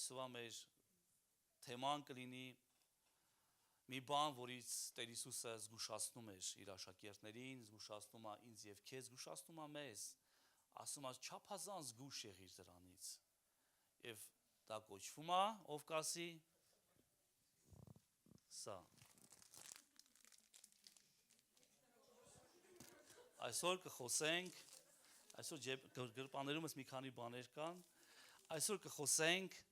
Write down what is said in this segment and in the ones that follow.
այսօրվա մեր թեման կլինի մի բան, որից Տեր Հիսուսը զգուշացնում էր իր աշակերտներին, զգուշացնում է ինձ եւ քեզ, զգուշացնում է մեզ, ասում է չափազանց զգուշ եղիր դրանից։ Եվ դա կոչվում է, ով կասի, սա։ Այսօր կխոսենք, այսօր գրպաներումս մի քանի բաներ կան, այսօր կխոսենք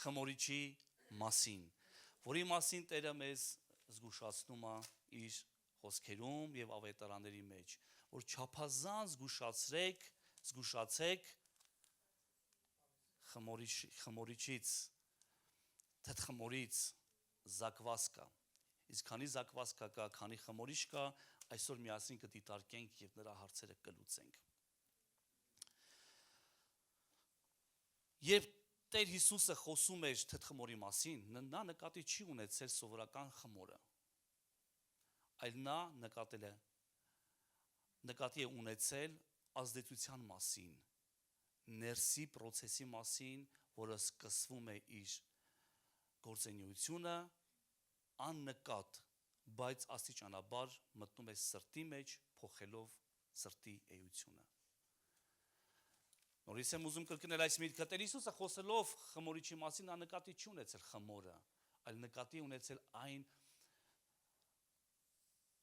խմորիչի մասին, որի մասին Տերը մեզ զգուշացնում է իր խոսքերում եւ ավետարանների մեջ, որ չափազանց զգուշացեք խմորիչից, թթխմորից զակված կա։ Իսկ քանի զակված կա, քանի խմորիչ կա, այսօր միասին կդիտարկենք եւ նրա հարցերը կլուծենք։ Երբ Տեր Հիսուսը խոսում էր թթխմորի մասին, նա նկատի չի ունեցել սովորական խմորը, այլ նա նկատի է ունեցել ազդեցության մասին, ներսի process-ի մասին, որը սկսվում է իր գործունեությունը աննկատ, բայց աստիճանաբար մտնում է սրտի մեջ, փոխելով սրտի էությունը։ Նորից եմ ուզում կրկնել այս միտքը, Տեր Հիսուսը խոսելով խմորիչի մասին, նա նկատի չի ունեցել խմորը, այլ նկատի ունեցել այն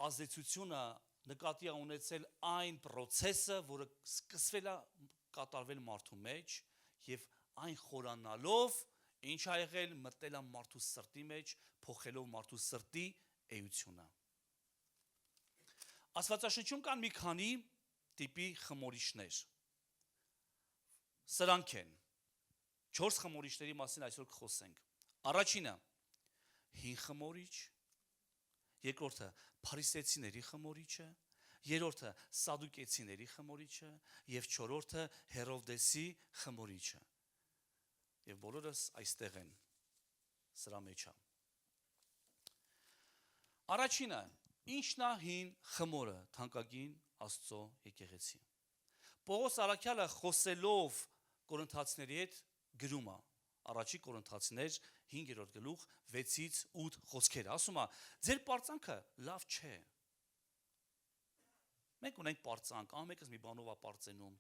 ազդեցությունը, նկատի է ունեցել այն process-ը, որը սկսվել է կատարվել մարդու մեջ եւ այն խորանալով ինչ ա եղել, մտել է մարդու սրտի մեջ, փոխելով մարդու սրտի էությունը։ Աստվածաշնչում կան մի քանի տիպի խմորիչներ։ Սրանք են 4 խմորիչների մասին այսօր կխոսենք։ Առաջինը հին խմորիչ, երկրորդը փարիսեցիների խմորիչը, երրորդը սադուկեցիների խմորիչը եւ չորրորդը Հերովդեսի խմորիչը։ Եվ բոլորս այստեղ են, սրա մեջ է։ Առաջինը, ինչն է հին խմորը, թանկագին Աստծո եկեղեցի։ Պողոս առաքյալը խոսելով Կորինթացիների հետ գրում է, առաջի Կորինթացիներ 5-րդ գլուխ 6-ից 8 խոսքերը, ասում է. ձեր պարծանքը լավ չէ։ Մենք ունենք պարծանք, ամենքս մի բանով է պարծենում,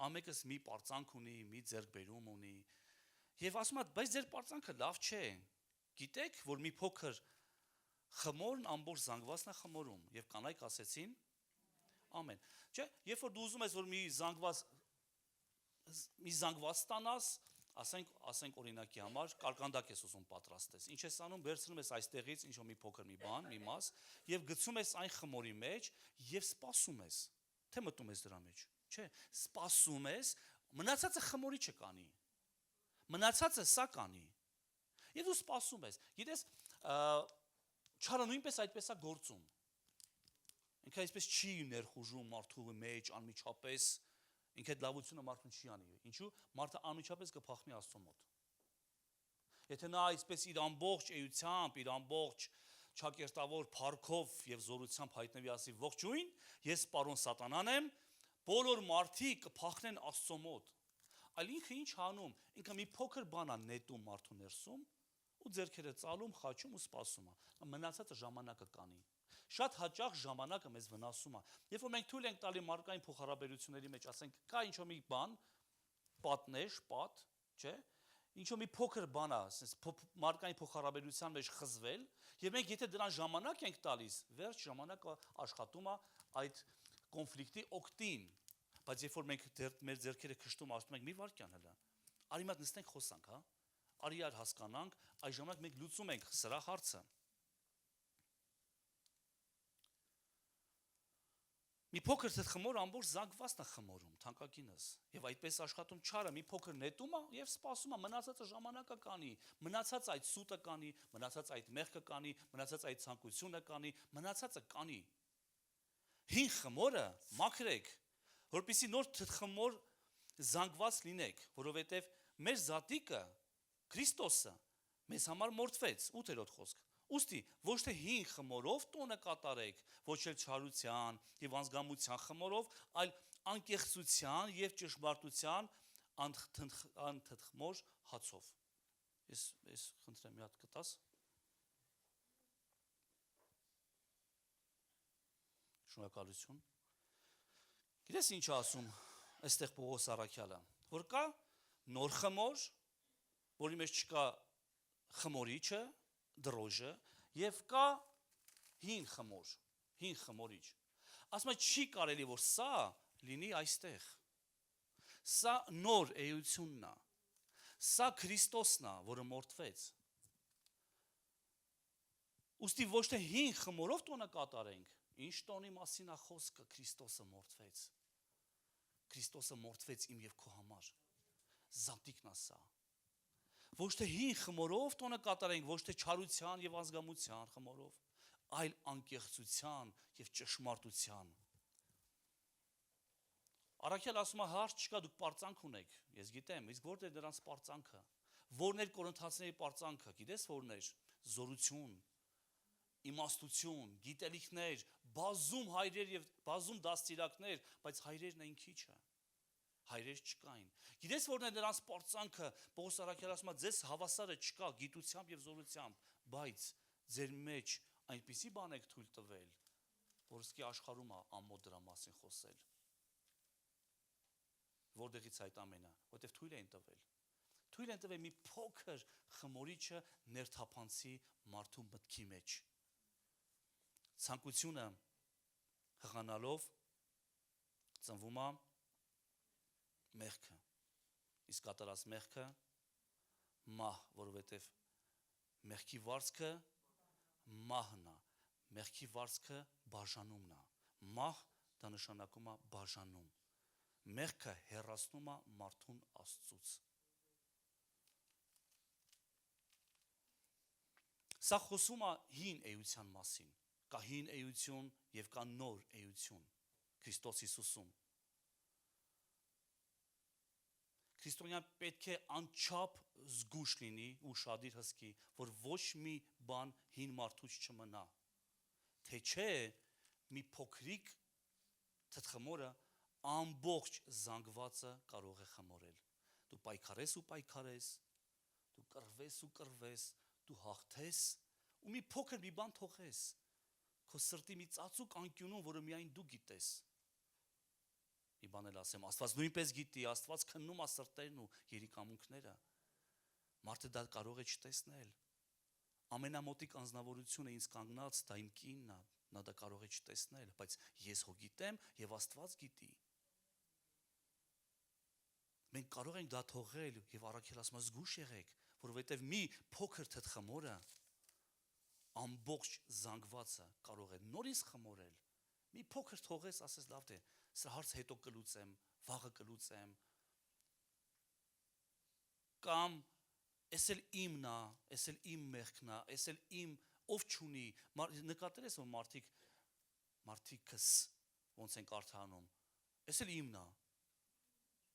ամենքս մի պարծանք ունի, մի ձեռքբերում ունի, եւ ասում է, բայց ձեր պարծանքը լավ չէ։ Գիտեք, որ մի փոքր խմորն ամբողջ զանգվածն է խմորում, եւ կանայք ասեցին ամեն։ Չէ, երբ որ դու ուզում ես որ մի զանգված ստանաս, ասենք օրինակի համար կարկանդակ ես ուզում պատրաստես։ Ինչ ես անում, վերցնում ես այստեղից ինչ որ մի փոքր մի բան, մի մաս, եւ գցում ես այն խմորի մեջ եւ սպասում ես, թե մտնում ես դրա մեջ։ Չէ, սպասում ես, մնացածը խմորի չկանի։ Մնացածը սա կանի։ Եվ դու սպասում ես։ Գիտես, չարը նույնպես այդպես է գործում։ Ինքը այսպես չի ներխուժում մարդու մեջ անմիջապես, ինքը այդ լավությունը մարդուն չի անի։ Ինչու՞, մարդը անմիջապես կփախնի Աստծո մոտ։ Եթե նա այսպես իր ամբողջ էությամբ, իր ամբողջ ճակերտավոր փառքով եւ զորությամբ հայտնվի ասի ողջույն, ես պարոն սատանան եմ, բոլոր մարդիկ կփախնեն Աստծո մոտ։ Այլ ինքը ինչ անում, ինքը մի փոքր բան է նետում մարդու ներսում ու ձեռքերը ծալում, խաչում ու սպասում է։ Մնացածը ժամանակը կանի։ Շատ հաճախ ժամանակը մեզ վնասում է։ Երբ որ մենք թույլ ենք տալի մարդկային փոխհարաբերությունների մեջ, ասենք, կա ինչ-որ մի բան, պատնեշ, չէ՞, ինչ-որ մի փոքր բան է, ասես մարդկային փոխհարաբերության մեջ խզվել, եւ մենք եթե դրան ժամանակ ենք տալիս, վերջ ժամանակը աշխատում է այդ կոնֆլիկտի օգտին։ Բայց երբ որ մենք մեր ձեռքերը քշտում ասում ենք մի վարքյան հələ, արի մատ նստենք խոսանք, հա։ Արի ար հասկանանք, այս ժամանակ մենք լուծում ենք սրա հարցը։ Մի փոքր թթխմոր ամբողջ զանգվածն է խմորում, թանկագինս, եւ այդպես աշխատում չարը, մի փոքր նետում է եւ սպասում է, մնացածը ժամանակը կանի, մնացած այդ սուտը կանի, մնացած այդ մեղքը կանի, մնացած այդ ցանկությունը կանի, մնացածը կանի։ Հին խմորը մաքրեք, որպեսզի նոր թթխմոր զանգված լինեք, որովհետեւ մեր զատիկը Քրիստոսը մեզ համար մորթվեց, 8-րդ խոսք։ Ուստի ոչ թե հին խմորով տոնը կատարեք, ոչ էլ չարության եւ անզգամության խմորով, այլ անկեղծության եւ ճշմարտության անթթխմոր հացով։ Ես խնդրեմ մի հատ կտաս։ Շնորհակալություն։ Գիտես ինչ ասում այստեղ Պողոս Առաքյալը, որ կա նոր խմոր, որի մեջ չկա խմորիչը, դրոժը, եւ կա հին խմորիչ։ Ասում է չի կարելի որ սա լինի այստեղ։ Սա նոր էությունն է։ Սա Քրիստոսն է, որը մորթվեց։ Ուստի ոչ թե հին խմորով տոնը կատարենք, ինչ տոնի մասին է խոսքը, Քրիստոսը մորթվեց։ Քրիստոսը մորթվեց իմ եւ քո համար։ Զատիկն է սա։ Ոչ թե հին խմորով տոնը կատարենք, ոչ թե չարության եւ ազգամության խմորով, այլ անկեղծության եւ ճշմարտության։ Առաքյալ ասում է հարց չկա, դուք պարծանք ունեք, ես գիտեմ, իսկ որտե՞ր դրանց պարծանքը։ Որն էր կորինթացիների պարծանքը, գիտես որն էր։ Զորություն, իմաստություն, գիտելիքներ, բազում հայրեր եւ բազում դաստիարակներ, բայց հայրերն էին քիչը։ Հայրեր չկային։ Գիտես որն է դրանց պարծանքը։ Պողոս Առաքյալը ասում է, ձեզ հավասարը չկա գիտությամբ եւ զորությամբ, բայց ձեր մեջ այնպիսի բան եք թույլ տվել, որ սկի աշխարհում է ամոթ դրա մասին խոսել։ Որտեղից այդ ամենը, որտեվ թույլ էին տվել։ Թույլ են տվել մի փոքր խմորիչը ներթափանցի մարդու մտքի մեջ։ Ցանկությունը հղանալով ծնվում է մեղքը։ Իսկ կատարած մեղքը մահ, որովհետև մեղքի վարձքը մահն է։ Մեղքի վարձքը բաժանումն է։ Մահ դա նշանակում է բաժանում։ Մեղքը հեռացնում է մարդուն Աստծուց։ Սա խոսում է հին էության մասին։ Կա հին էություն եւ կա նոր էություն Քրիստոս Հիսուսում։ Քրիստոնյան պետք է անչափ զգուշ լինի ու շադիր հսկի, որ ոչ մի բան հին մարդուց չմնա։ Թե չէ մի փոքրիկ թթխմորը ամբողջ զանգվածը կարող է խմորել։ Դու պայքարես ու պայքարես, դու կռվես ու կռվես, դու հաղթես ու մի փոքր մի բան թողես։ Քո սրտի մի ծածուկ անկյունում, որը միայն դու գիտես։ Մի բան էլ ասեմ, Աստված նույնպես գիտի, Աստված քննում է սրտերն ու երիկամունքները։ Մարդը դա կարող է չտեսնել։ Ամենամոտիկ անձնավորությունը ինձ կանգնած, դա իմ կինն է, նա դա կարող է չտեսնել, բայց ես հո գիտեմ եւ Աստված գիտի։ Մենք կարող ենք դա թողել եւ Առաքյալ ասում է զգուշ եղեք, որովհետեւ մի փոքր թթխմորը ամբողջ զանգվածը կարող է նորից խմորել։ Մի փոքր թողես, ասես լավ թե, սա հարցը հետո կլուծեմ, վաղը կլուծեմ։ Կամ էս էլ իմն է, էս էլ իմ մեղքն է, էս էլ իմ ով չունի, նկատել ես որ մարդիկս ոնց են կարդանում, էս էլ իմն է,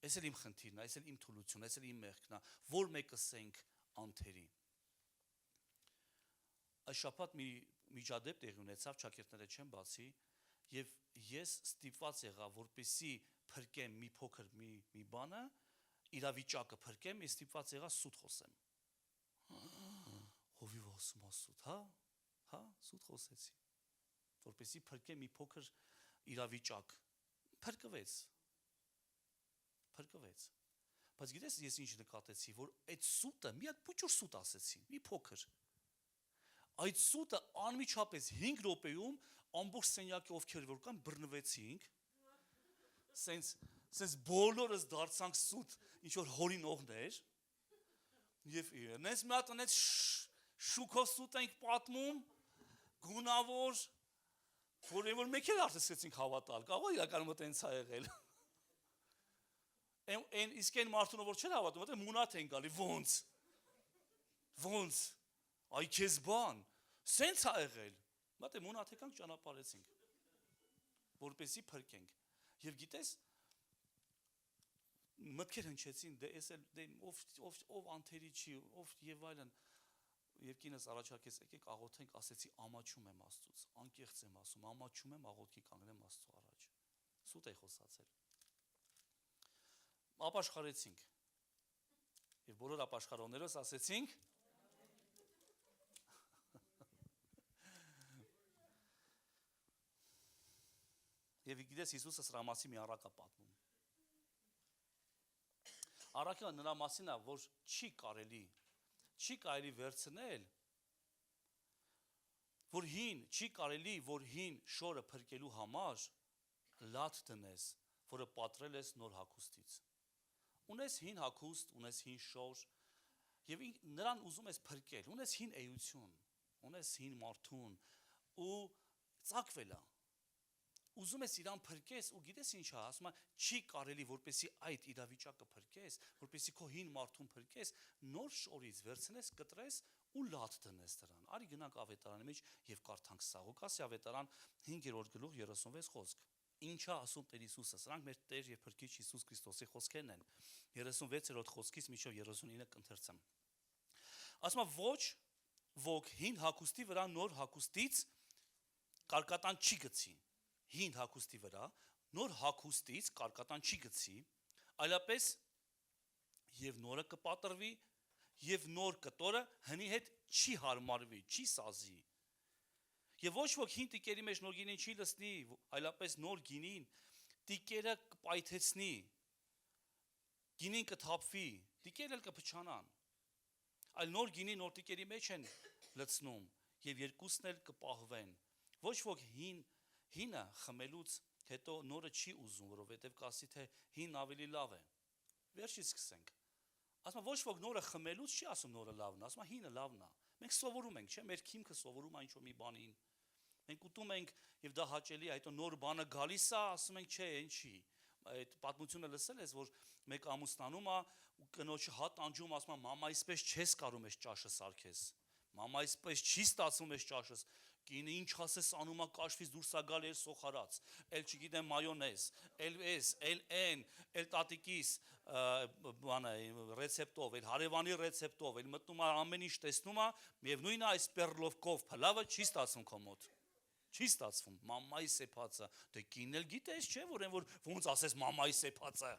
էս էլ իմ խնդիրն է, էս էլ իմ թուլությունն է, էս էլ իմ մեղքն է, որ մեկս ենք անթերի։ Այս շաբաթ մի միջադեպ տեղի ունեցավ, ճակերտները չեն բացի, եւ ես ստիպված եղա, որպեսի փրկեմ մի փոքր մի բանը, իրավիճակը փրկեմ, ես ստիպված եղա սուտ խոսեմ։ Հովիվ ասում ասուտ, հա, սուտ խոսեցի, որպեսի փրկեմ մի փոքր իրավիճակ, փրկվեց։ Բայց գիտես ես ինչ նկատեցի, որ այդ սուտը մի հատ փոքր սուտ ասեցի, մի փոքր։ Այդ սուտը անմիջապես 5 րոպեում ամբողջ սենյակի ովքեր որ կան բռնվեցինք, սենց բոլորս դարձանք սուտ, ինչ որ հորինողներ, եւ նենց մի հատ նենց շուքով սուտ ենք պատմում, գունավոր, որ մեկ էլ արդեն սկսեցինք հավատալ, կարող է իրականում տենց է եղել։ Իսկ այն մարդուն որ չեն հավատում, որտե մունատ են գալի, ոնց, այ քեզ բան, սենց է եղել, մատե մունատ եկանք ճանապարհեցինք, որպեսի փրկենք, եւ գիտես, մտքեր հնչեցին, դե ով անթերի չի, ով եւ այլն, եւ կինս առաջարկեց եկեք աղոթենք, ասեցի ամաչում եմ Աստծուց, անկեղծ եմ ասում, ամաչում եմ աղոթքի կանգնեմ Աստծո առաջ, սուտ է խոսացել։ ապաշխարեցինք։ Եվ բոլոր ապաշխարողներս ասեցինք. Եվ գիտես Հիսուսը սրա մասին մի առակ է պատմում։ Առակը նրա մասին է, որ չի կարելի վերցնել, չի կարելի, որ հին շորը փրկելու համար լաթ դնես, որը պատրել ես նոր հագուստից։ Ունես հին հագուստ, ունես հին շոր, եւ նրան ուզում ես փրկել, ունես հին էություն, ունես հին մարդուն ու ծակվել է։ Ուզում ես իրան փրկես ու գիտես ինչ է, ասում է, չի կարելի, որպեսի այդ իրավիճակը փրկես, որպեսի քո հին մարդուն փրկես, նոր շորից վերցնես, կտրես ու լաթ դնես դրան։ Արի գնանք ավետարանի մեջ եւ կարդանք սա։ Ղուկասի ավետարան 5-րդ գլուխ 36 խոսք։ Ինչա ասում Տեր Հիսուսը, սրանք մեր Տեր եւ Փրկիչ Հիսուս Քրիստոսի խոսքերն են։ 36-րդ խոսքից մինչեւ 39-ը կընթերցեմ։ Ասում է, ոչ ոք հին հագուստի վրա նոր հագուստից կարկատան չի գցի։ Հին հագուստի վրա նոր հագուստից կարկատան չի գցի, այլապես եւ նորը կպատրվի եւ նոր կտորը հնի հետ չի հարմարվի, չի սազի։ Եվ ոչ ոք հին տիկերի մեջ նոր գինին չի լցնի, այլապես նոր գինին տիկերը կպայթեցնի, գինին կթափվի, տիկերն էլ կփչանան։ Այլ նոր գինի նոր տիկերի մեջ են լցնում եւ երկուսն էլ կպահվեն։ Ոչ ոք հինը խմելուց հետո նորը չի ուզում, որովհետև կասի թե հին ավելի լավ է։ Վերջից սկսենք։ Ասում ոչ ոք նորը խմելուց չի ասում նորը լավն է, ասում հինը լավն է։ Մենք սովորում ենք, չէ՞, մեր քիմքը սովորում է ինչ-որ մի բանին։ Մենք ուտում ենք եւ դա հաճելի է, հետո նոր բանը գալիս է, ասում ենք չէ, այն չի։ Այդ պատմությունը լսել ես, որ մեկ ամուսնանում է ու կնոջը հատ անջում, ասում է մամա այսպես չես կարում ես ճաշը սարքես։ Մամա այսպես չի ստացվում ես ճաշս։ Կինը ինչ ասես անում է կաշվից դուրս է գալ էլ սոխարած, էլ չգիտեմ մայոնեզ, էլ էս, էլ այն, էլ տատիկիս բանը ռեցեպտով, էլ հարևանի ռեցեպտով, էլ մտնում է ամեն ինչ տեսնում է, միևնույնն է այս պերլովկով փլավը չի ստացվում քո մոտ։ Չի ստացվում, մամայի սեփածը, դե կինն էլ գիտես չէ, որ այն որ ոնց ասես մամայի սեփածը։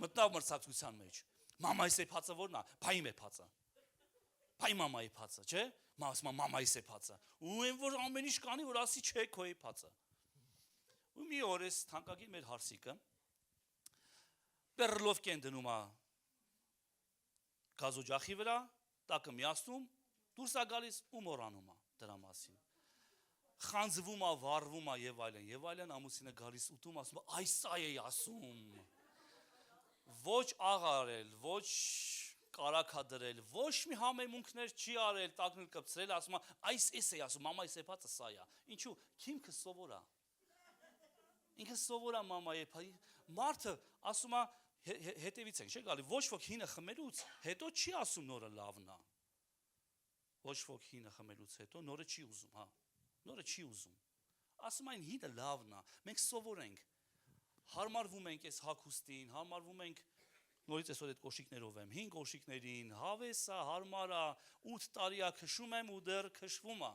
Մտավ մրցակցության մեջ։ Մամայի սեփածը որն է, փայի մեփածը։ Փայ մամայի փածը, չէ՞։ Ասում եմ մամայի սեփածը։ Ու այն որ ամեն ինչ կանի, որ ասի չէ քո էփածը։ Ու մի օր էս թանկագին մեր հարսիկը պերլովկեն դնում է գազոջախի վրա, տակը միացնում, դուրս է գալիս ու մոռանում է դրա մասին։ Խանձվում է, վառվում է եւ այլն, ամուսինը գալիս ուտում, ասում է այս սա է ասում։ Ոչ աղարել, ոչ կարակադրել, ոչ մի համեմունքներ չի արել, տակնել կպցրել, ասում է այս է ասում, մամայի սեփածը սա է։ Ինչու քիմքը սովոր է։ Ինքը սովոր է մամայի փայի։ Մարդը ասում է հետևից ենք, չէ՞ գալի, ոչ ոք հինը խմելուց հետո չի ասում նորը լավն է։ Ոչ ոք հինը խմելուց հետո նորը չի ուզում, հա։ Նորը չի ուզում։ Ասում այն հինը լավն է։ Մենք սովոր ենք։ Հարմարվում ենք այս հագուստին, հարմարվում ենք նորից այսօր այդ կոշիկներով եմ, 5 կոշիկներին, հավես է, հարմար է, 8 տարի է քշում եմ ու դեռ քշվում է։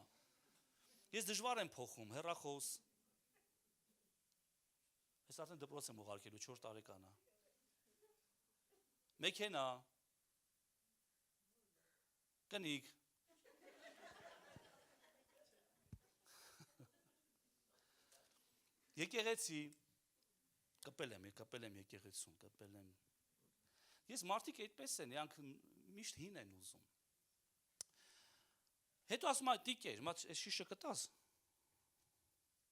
Ես դժվար եմ փոխում, հեռախոս։ Ես արդեն դպրոց եմ ուղարկելու 4 տարեկան է։ Մեքենա։ Կնիկ։ Եկեղեցի։ Կպել եմ եկեղեցում, կպել եմ։ Ես մարդիկ այդպես են, իրանք միշտ հին են ուզում։ Հետո ասում է տիկեր, այս շիշը կտաս։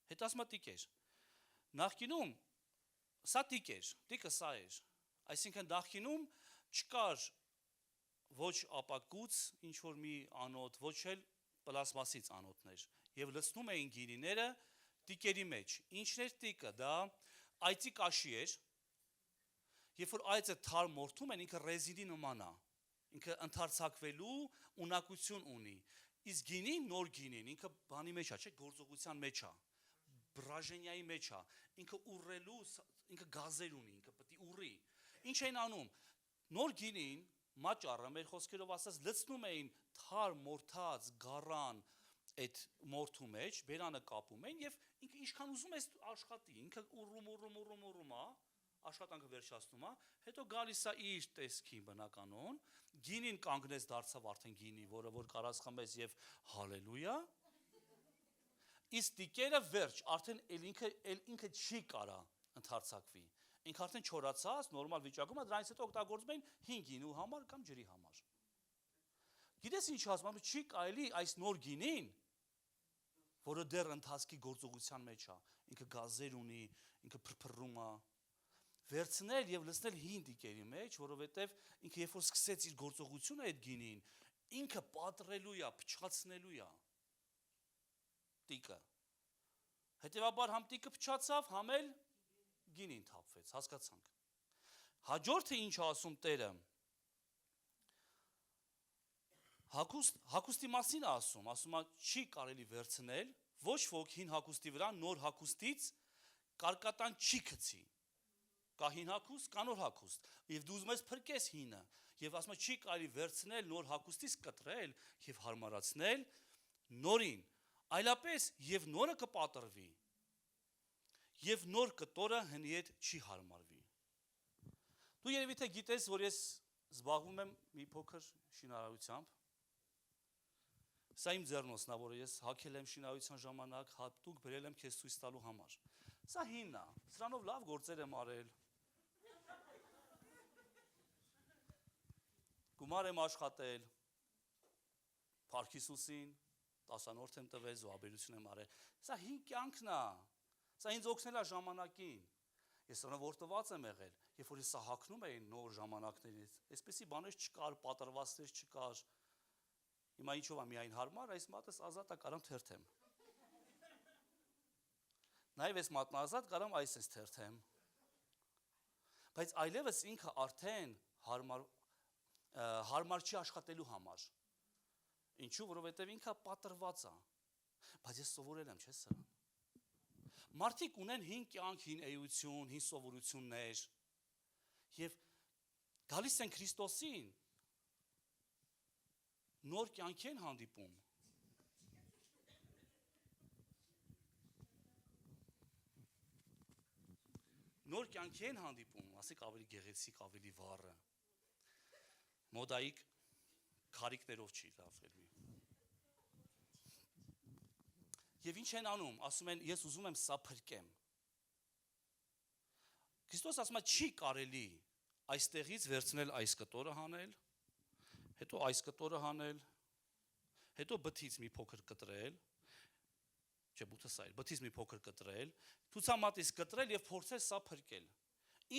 Հետո ասում է տիկեր։ Նախկինում սա տիկեր, տիկը սա էր։ Այսինքն նախկինում չկար ոչ ապակուց ինչ որ մի անոթ, ոչ էլ պլաստմասից անոթներ եւ լցնում էին գինիները տիկերի մեջ։ Ինչն էր տիկը, դա այծի կաշի էր։ Երբ որ այծը թար մորթում են, ինքը ռեզինի նման է։ Ինքը ընդարձակվելու ունակություն ունի։ Իսկ գինին, նոր գինին, ինքը բանի մեջ է, չէ, գործողության մեջ է։ Բրաժենիայի մեջ է։ Ինքը ուռելու, ինքը գազեր ունի, ինքը պետք է ուռի։ Ինչ են անում։ Նոր գինին, մաճառը մեր խոսքերով ասած լցնում էին թար մորթած գառան այդ մորթու մեջ, բերանը կապում են եւ ինքը ինչքան ուզում է աշխատի, ինքը ուռում է, աշխատանքը վերջացնում է, հետո գալիս է իր տեսքին բնականon, գինին կանգնեց դարձավ արդեն գինի, որը որ կարած խմես եւ հալելույա։ Իսկ տիկերը վերջ, արդեն ինքը չի կարա ընդարձակվի։ Ինքը արդեն չորացած, նորմալ վիճակում է, դրանից հետո օգտագործում են հին գինու համար կամ ջրի համար։ Գիտես ինչ ասում եմ, չի կարելի այս նոր գինին, որը դեռ ընթացքի գործողության մեջ է, ինքը գազեր ունի, ինքը փրփռում է, վերցնել եւ լցնել հին տիկերի մեջ, որովհետեւ ինքը երբ որ սկսեց իր գործողությունը այդ գինին, ինքը պատռելու է, փչացնելու է տիկը։ Հետևաբար համ տիկը փչացավ, համ էլ գինին թափվեց, հասկացանք։ Հաջորդը ինչ ասում Տերը։ Հագուստի մասին է ասում է չի կարելի վերցնել, ոչ ոք հին հագուստի վրա նոր հագուստից կարկատան չի գցի։ Կա հին հագուստ, կա նոր հագուստ, եւ դու ուզում ես փրկես հինը, եւ ասում է չի կարելի վերցնել նոր հագուստից կտրել եւ հարմարացնել նորին, այլապես եւ նորը կպատրվի, եւ նոր կտորը հնի հետ չի հարմարվի։ Դու երևի թե գիտես, որ ես զբաղվում եմ մի փոքր շինարարությամբ։ Սա իմ ձեռնոցն է, որը ես հագել եմ շինարարության ժամանակ, հատուկ բերել եմ քեզ ցույց տալու համար։ Սա հինն է, սրանով լավ գործեր եմ արել։ Գումար եմ աշխատել, Փառք Հիսուսին, 10-րդ եմ տվել, զոհաբերություն եմ արել։ Սա հին կյանքն է, սա ինձ օգնել է ժամանակին։ Ես սրանով որտված եմ եղել, երբ որ ես սա հագնում էի նոր ժամանակներից, այսպեսի բաներ չկար, պատրվաստներ չկար։ Հիմա ինչով է միայն հարմար, այս մատս ազատ է, կարամ թերթեմ։ Նաև այս մատն ազատ, կարամ այսպես թերթեմ։ Բայց այլևս ինքը արդեն հարմար չի աշխատելու համար։ Ինչու, որովհետև ինքը պատրված է։ Բայց ես սովորել եմ, չէ՞ սրան։ Մարդիկ ունեն հին կյանք, հին էություն, հին սովորություններ եւ գալիս են Քրիստոսին, նոր կյանքի են հանդիպում։ Նոր կյանքի են հանդիպում, ասեք ավելի գեղեցիկ, ավելի վառը։ Մոդայիկ քարիկներով չի լավելու։ Եվ ինչ են անում, ասում են, ես ուզում եմ սա փրկեմ։ Քրիստոս ասում է, չի կարելի այստեղից վերցնել այս կտորը հանել, հետո այս կտորը հանել, հետո բթից մի փոքր կտրել, չէ, բութը սա է, բթից մի փոքր կտրել, ցուցամատից կտրել եւ փորձել սա փրկել։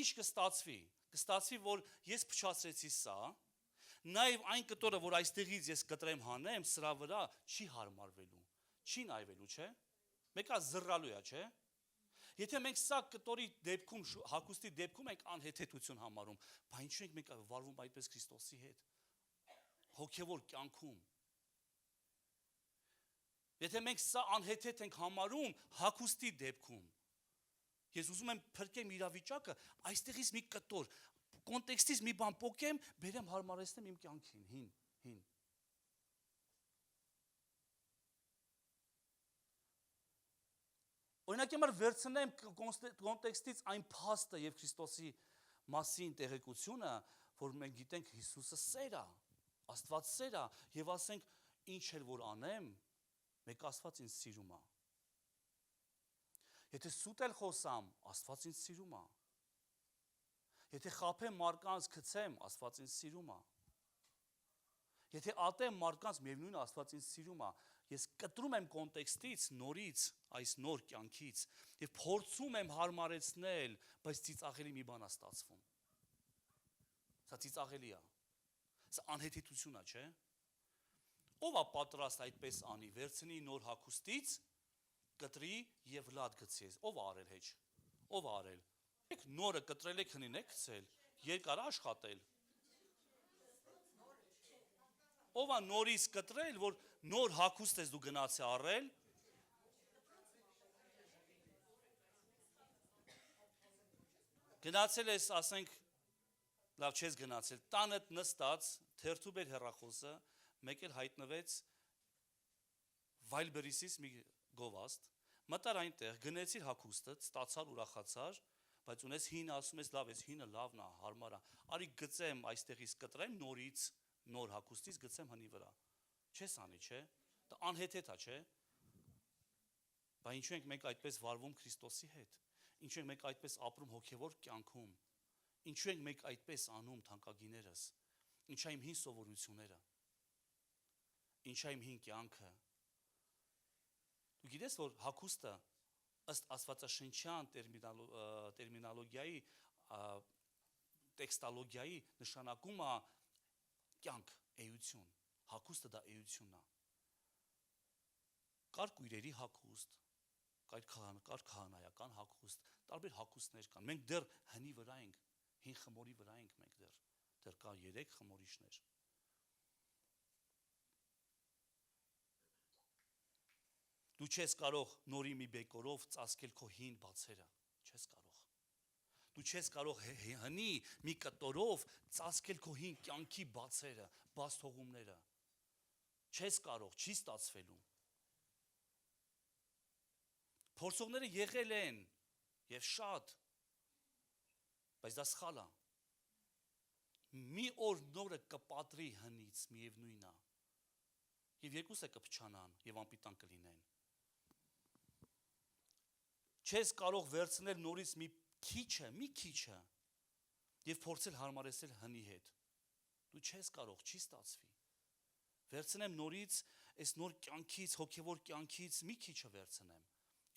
Ինչ կստացվի։ Կստացվի, որ ես փչացրեցի սա, նաեւ այն կտորը, որ այստեղից ես կտրեմ հանեմ, սրա վրա չի հարմարվելու, չի նայվելու, չէ՞։ Մեկը զռալու է, չէ՞։ Եթե մենք սա կտորի դեպքում, հագուստի դեպքում ենք անհեթեթություն համարում, բայց ինչու ենք մենք վարվում այդպես Քրիստոսի հետ։ Հոգևոր կյանքում։ Եթե մենք սա անհեթեթ ենք համարում հագուստի դեպքում, ես ուզում եմ փրկեմ իրավիճակը, այստեղից մի կտոր, կոնտեքստից մի բան փոկեմ, բերեմ հարմարեցնեմ իմ կյանքին, հին։ Օրինակ համար վերցնեմ կոնտեքստից այն փաստը եւ Քրիստոսի մասին տեղեկությունը, որ մենք գիտենք Հիսուսը սեր է, Աստված սեր է եւ ասենք ինչ էլ որ անեմ, մեկ Աստված ինձ սիրում է։ Եթե սուտ էլ խոսամ, Աստված ինձ սիրում է։ Եթե խաբեմ մարկանց գցեմ, Աստված ինձ սիրում է։ Եթե ատեմ մարկանց միևնույն Աստված ինձ սիրում է, ես կտրում եմ կոնտեքստից նորից, այս նոր կյանքից եւ փորձում եմ հարմարեցնել, բայց ծիծաղելի մի բան է ստացվում։ Սա ծիծաղելի է։ Սա անհեթեթություն է, չէ՞։ Ո՞վ է պատրաստ այդպես անի, վերցնի նոր հագուստից, կտրի եւ լադ գցի։ Ո՞վ է արել հեչ։ Ո՞վ է արել։ Եք նորը կտրել եք հնին եք գցել, երկար աշխատել։ Ով է նորից կտրել, որ նոր հագուստ ես դու գնացի առել։ Գնացել ես, ասենք, լավ չես գնացել, տանդ նստած, թերթու բեր հեռախոսը, մեկ էլ հայտնվեց Վայլբերիսից մի գովաստ, մտար այնտեղ, գնեցիր հագուստը, ստացար, ուրախացար, բայց ունես հին, ասում ես լավ, ես հինը լավն է, հարմար է, արի գծեմ այստեղից կտրեմ նորից, նոր հագուստից գծեմ հնի վրա, չես անի, չէ, դա անհեթեթ է, չէ, բա ինչու ենք մենք այդպես վարվում Քրիստոսի հետ, ինչու ենք մենք այդպես ապրում հոգևոր կյանքում, ինչու ենք մենք այդպես անում թանկագիներս, ինչա իմ հին սովորությունները, ինչա իմ հին կյանքը, դու գիտես, որ հագուստը ըստ աստվածաշնչյան տերմինոլոգիայի, տեքստոլոգիայի նշանակում է կյանք, էություն, հագուստը դա էությունն է, կար կույրերի հագուստ, կար քահանայական հագուստ, տարբեր հագուստներ կան, մենք դեռ հնի վրա ենք, հին խմորի վրա ենք մենք դեռ կա 3 խմորիչներ, դու չես կարող նորի մի բեկորով ծածկել քո հին բացերը, չես կարող, դու չես կարող հնի մի կտորով ծածկել քո հին կյանքի բացերը, բաց թողումները, չես կարող, չի ստացվելու, փորձողները եղել են և շատ, բայց դա սխալ է, մի օր նորը կպատրի հնից միևնույն է, և երկուսը կփչանան և անպիտան կլինեն, չես կարող վերցնել նորից մի քիչը և փորձել հարմարեցնել հնի հետ, դու չես կարող, չի ստացվի, վերցնեմ նորից, այս նոր կյանքից, հոգևոր կյանքից մի քիչը վերցնեմ,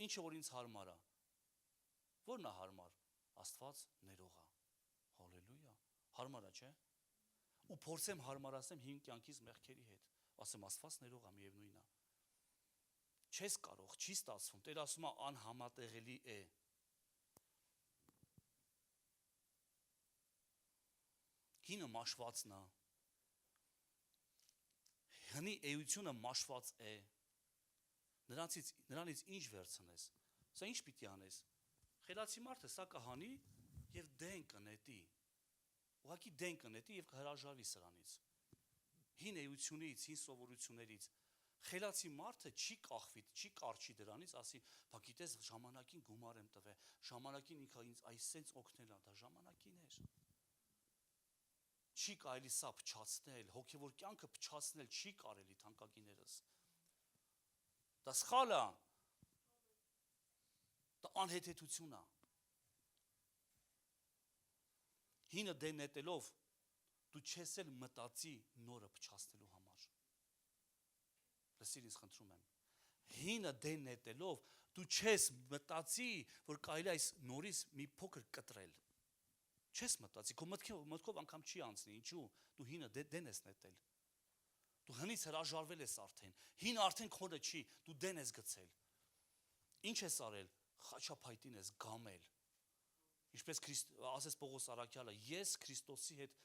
ինչը որ ինձ հարմար է, որն է հարմար, Աստված ներող է, հալելույա, հարմար է, չէ, ու փորձեմ հարմարացնեմ հին կյանքից մեղքերի հետ, ասեմ Աստված ներող է, միևնույն է, չես կարող, չի ստացվում, Տեր ասում է անհամատեղելի է, հինը մաշվածն է, հնի էությունը մաշված է, նրանից ինչ վերցնես, սա ինչ պիտի անես, խելացի մարդը սա կհանի և դեն կնետի, ուղղակի դեն կնետի և կհրաժարվի սրանից, հին էությունից, հին սովորություններից, խելացի մարդը չի կախվի, չի կարճի դրանից, ասի, բա գիտես ժամանակին գումար եմ տվել, ժամանակին ինքը ինձ այսենց օգնել է, դա ժամանակին էր, չի կարելի սա փչացնել, հոգևոր կյանքը փչացնել չի կարելի թանկագիներս, դա սխալ է, դա անհեթեթություն է, հինը դեն նետելով, դու չես էլ մտածի նորը փչացնելու համար, լսիր ինձ խնդրում եմ, հինը դեն նետելով, դու չես մտածի, որ կարելի այս նորից մի փոքր կտրել, չես մտածի, քո մտքով անգամ չի անցնի, ինչու, դու հինը դեն ես նետել, դու հնից հրաժարվել ես արդեն, հինը արդեն քոնը չի, դու դեն ես գցել, ինչ ես արել, խաչափայտին ես գամել, ինչպես ասես Պողոս Առաքյալը, ես Քրիստոսի հետ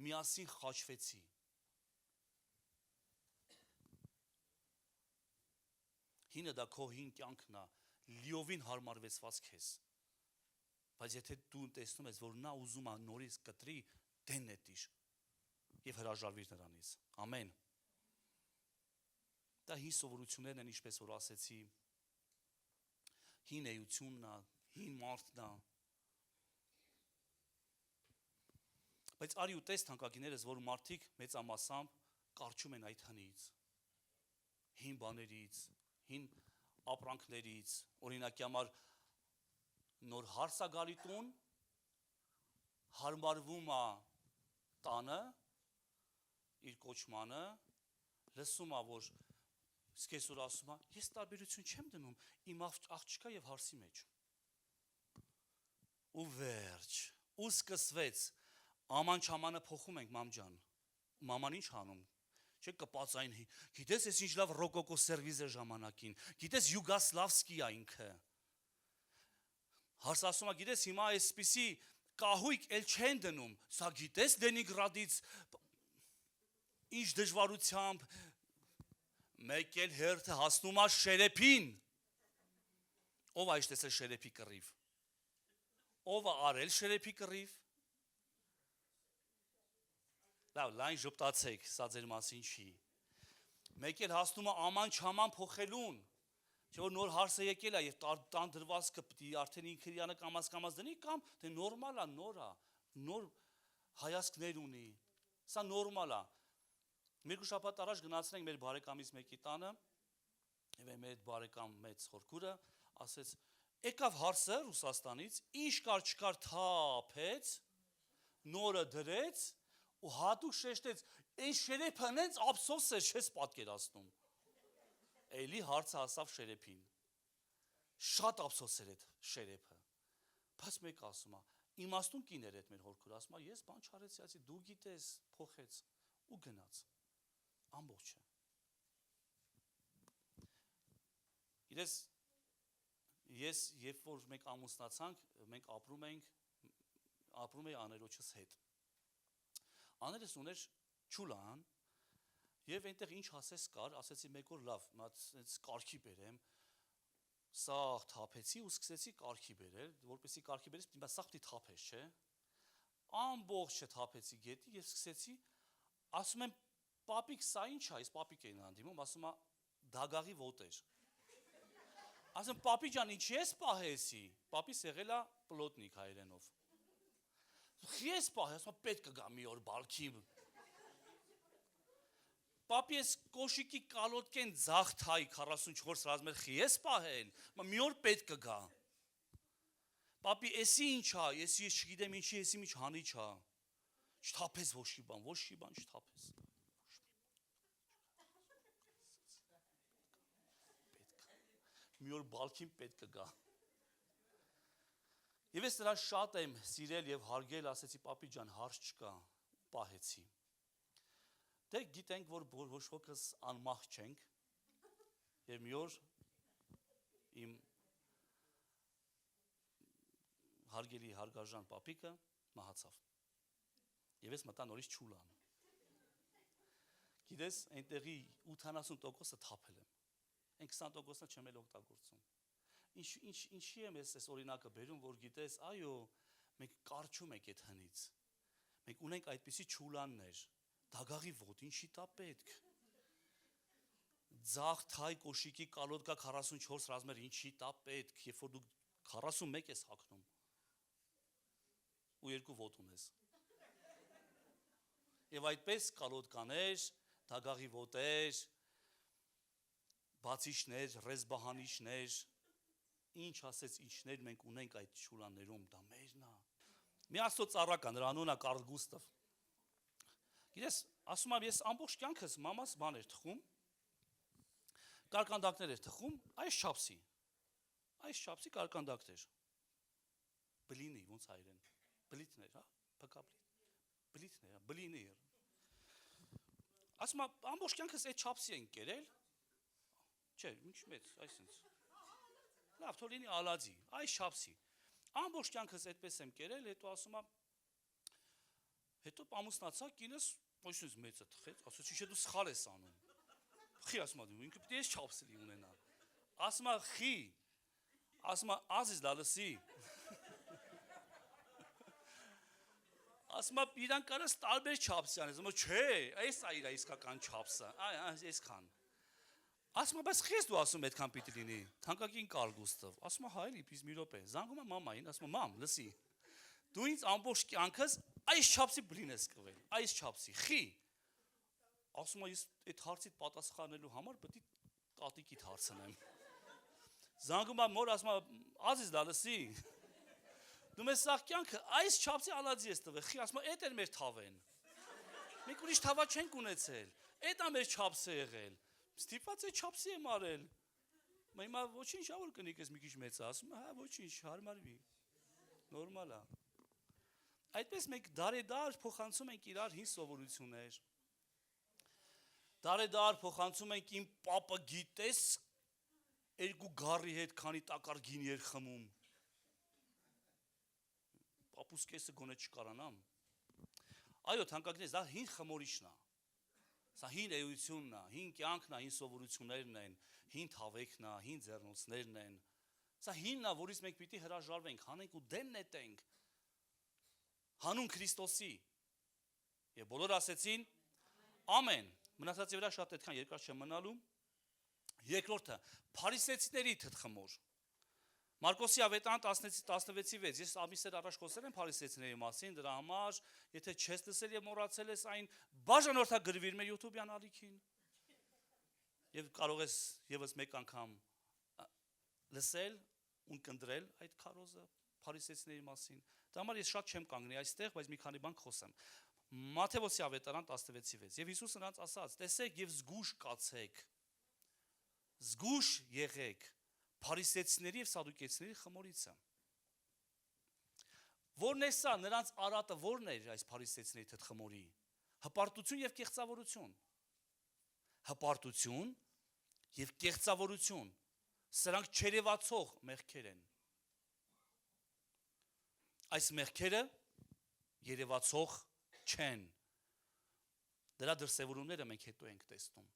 միասին խաչվեցի, հինը դա քո հին կյանքն է, լիովին հարմարվեցված քեզ, բայց եթե դու տեսնում ես, որ նա ուզում է նորից կտրի, դեն նետիր և հրաժարվիր նրանից, ամեն, դա հին սովորություններն են, ինչպես որ ասեցի, հին էությունն է, հին մարդն է, բայց արի ու տես թանկագիներս, որ մարդիկ մեծամասամբ կարճում են այդ հնից, հին բաներից, հին ապրանքներից, օրինակի համար նոր հարս է գալի տուն, հարմարվում է տանը, իր կոչմանը, լսում է, որ սկեսուր ասում է, ես տարբերություն չեմ դնում իմ աղջկա և հարսի մեջ, ու վերջ, ու սկսվեց, աման չամանը փոխում ենք մամ ջան, մաման ինչ հանում, չէ կպածային, գիտես ես ինչ լավ ռոկոկո սերվիզ է ժամանակին, գիտես յուգասլավսկի է ինքը, հարս ասում է, գիտես հիմա այսպիսի կահույք էլ չեն դնում, սա գիտես Լենինգրադից, ինչ դժվարությամբ, մեկ էլ հերթը հասնում է շերեփին, ով է իշտեսել շերեփի կռիվ, ով է արել շերեփի կռիվ, լավ, լայն ժպտացեք, սա ձեր մասին չի, մեկ էլ հասնում է աման չաման փոխելուն, Չէ՞ որ նոր հարսը եկել է եւ տան դրվածքը պիտի արդեն ինքը իրանը կամաց դնի կամ դե նորմալ է, նոր հայացքներ ունի։ Սա նորմալ է։ Երկու շաբաթ առաջ գնացել ենք մեր բարեկամից մեկի տանը եւ մեր բարեկամ մեծ խորքուրը ասեց եկավ հարսը Ռուսաստանից, ինչ կար չկար թափեց, նորը դրեց ու հատուկ շեշտեց, այն շերեփը հենց ափսոս էր, չես պատկերացնում։ Էլի հարցը հասավ շերեփին։ Շատ ափսոս էր այդ շերեփը։ Բայց մեկ ասում է, իմաստուն կին էր այդ մեր հորքուրը, ասում է, ես բան չարեցի, ասի դու գիտես, փոխեց ու գնաց։ Ամբողջը։ Իրես ես երբ որ մենք ամուսնացանք, մենք ապրում էի աներոջս հետ։ Աներս ուներ չուլան եւ այնտեղ ինչ ասես կար, ասեցի մեկ օր լավ, այս կարքի բերեմ, սա թափեցի ու սկսեցի կարքի բերել, որպեսի կարքի բերես, պիտի սա պիտի թափես, չէ։ Ամբողջը թափեցի գետի եւ սկսեցի, ասում եմ, պապիկ, սա ինչ է, այս պապիկ էին հանդիմում, ասում է, դագաղի ոտեր։ Ասում պապի ջան, ինչի ես պահեցի։ Պապիս եղել է պլոտնիկ հայերենով։ Խի ես պահել, ասում պետք կգա մի օր բալքի։ Պապի ես կոշիկի կալոտկեն ձախ թայ 44 ռազմեր խի ես պահել, մի օր պետք կգա։ Պապի էսի ինչ է, էսի ես չգիտեմ ինչի, էսի ինչ հանի չա։ Չթափես ոչ մի բան չթափես։ Մի օր բալքին պետք կգա։ Եվ ես դրա շատ եմ սիրել եւ հարգել, ասեցի պապի ջան, հարց չկա, պահեցի։ Դե գիտենք, որ ոչ ոքս անմահ չենք։ Եվ մի օր իմ հարգելի հարգարժան պապիկը մահացավ։ Եվ ես մտա նորից չուլան։ Գիտես, այնտեղի 80%-ը թափել եմ։ Այն 20%-ը չեմ էլ օգտագործում։ Ինչի եմ ես օրինակը բերում, որ գիտես, այո, մենք կարճում ենք այդ հնից։ Մենք ունենք այդպիսի չուլաններ, դագաղի ոտ, ինչի տա պետք։ Ձախ թայ կոշիկի կալոտկա 44 ռազմեր, ինչի տա պետք, երբ որ դու 41 ես հագնում ու երկու ոտ ունես։ Եվ այդպես կալոտկաներ, դագաղի ոտեր, բացիչներ, ռեզբահանիչներ, ինչ ասեց ինչներ մենք ունենք այդ շուլաներում, դա մերն է։ Մի աստծո ծառա կա, նրա անունը Կարլ Գուստավ։ Գիտես, ասում եմ, ես ամբողջ կյանքս մամաս բան էր թխում, կարկանդակներ էր թխում, այս չափսի կարկանդակներ։ Բլինի, ոնց հայերեն, բլիթներ, հա, բլիթներ, բլինի։ Ասում եմ, ամբողջ կյանքս այդ չափսի են կերել։ Չէ, ինչ մեծ, այսինքն։ Լավ, թող լինի ալածի, այս չափսի։ Ամբողջ կյանքս այդպես եմ կերել, հետո ասում եմ, հետո ամուսնացա, կինս ոչինչ մեծը թխեց, ասեցի, չէ դու սխալ ես անում։ Խի ասում եմ, ինքը պիտի ես չափսի ունենա։ Ասում եմ, խի։ Ասում եմ, ազիզ լալսի։ Ասում եմ, իրան կարաս տարբեր չափսի անես, ասում եմ, չէ, այս է իր իսկական չափսը, այսքան։ Ասում եմ, բայց խես դու ասում այդքան պիտի լինի։ Թանկագին Կարլ Գուստավ։ Ասում եմ, հայելի, պից մի րոպե։ Զանգում եմ մամային, ասում եմ, մամ, լսի։ Դու ինձ ամբողջ կյանքս այս չափսի բլին ես կվել, այս չափսի։ Խի։ Ասում եմ, ես այդ հարցիդ պատասխանելու համար պետք է տատիկիդ հարցնեմ։ Զանգում եմ մոր, ասում եմ, ազիզ դա լսի։ Դու մեզ սաղ կյանքը այս չափսի ալածի ես տվել, խի, ասում եմ, էդ էր մեր թավեն։ Մենք ուրիշ թավա չենք ունեցել, էդ է մեր չափսը եղել, ստիպված է չափսի եմ արել, հիմա ոչինչ որ կնիկ ես մի քիչ մեծ է, ասում եմ, հա ոչինչ, հարմարվի, նորմալ է։ Այդպես մենք դարեդար փոխանցում ենք իրար հին սովորություններ, դարեդար փոխանցում ենք իմ պապը գիտես, երկու գարի հետ քանի տակար գինի էր խմում, պապուս կեսը գոնե չկարանամ։ Այո, թանկագինես, դա հին խմորիչն է, սա հին էությունն է, հին կյանքն է, հին սովորություններն են, հին թավեքն է, հին ձեռնոցներն են, սա հինն է, որից մենք պիտի հրաժարվենք, հանենք ու դեն նետենք, հանուն Քրիստոսի, և բոլոր ասեցին, ամեն, մնացածի վրա շատ այդքան երկար չեմ մնալու, Երկրորդը, փարիսեցիների թթխմոր։ Մարկոսի ավետարան 16:6 ես ամիսներ առաջ խոսել եմ փարիսեցիների մասին, դրա համար, եթե չես լսել եւ մոռացել ես այն, բաժանորդա գրվիր մեր YouTube-յան ալիքին։ Եվ կարող ես եւս մեկ անգամ լսել ու կնդրել այդ քարոզը փարիսեցիների մասին։ Դա համար ես շատ չեմ կանգնի այստեղ, բայց մի քանի բան խոսեմ։ Մատթեոսի ավետարան 16:6 եւ Հիսուս նրանց ասաց. տեսեք եւ զգուշ կացեք։ Զգուշ եղեք փարիսեցիների եւ սադուկեցիների խմորիցը։ Որն է սա, նրանց արատը որն է այս փարիսեցիների թթխմորի։ Հպարտություն եւ կեղծավորություն։ Հպարտություն եւ կեղծավորություն։ Սրանք չերևացող մեղքեր են։ Այս մեղքերը երևացող չեն։ Դրա դրսևորումները մենք հետո ենք տեսնում։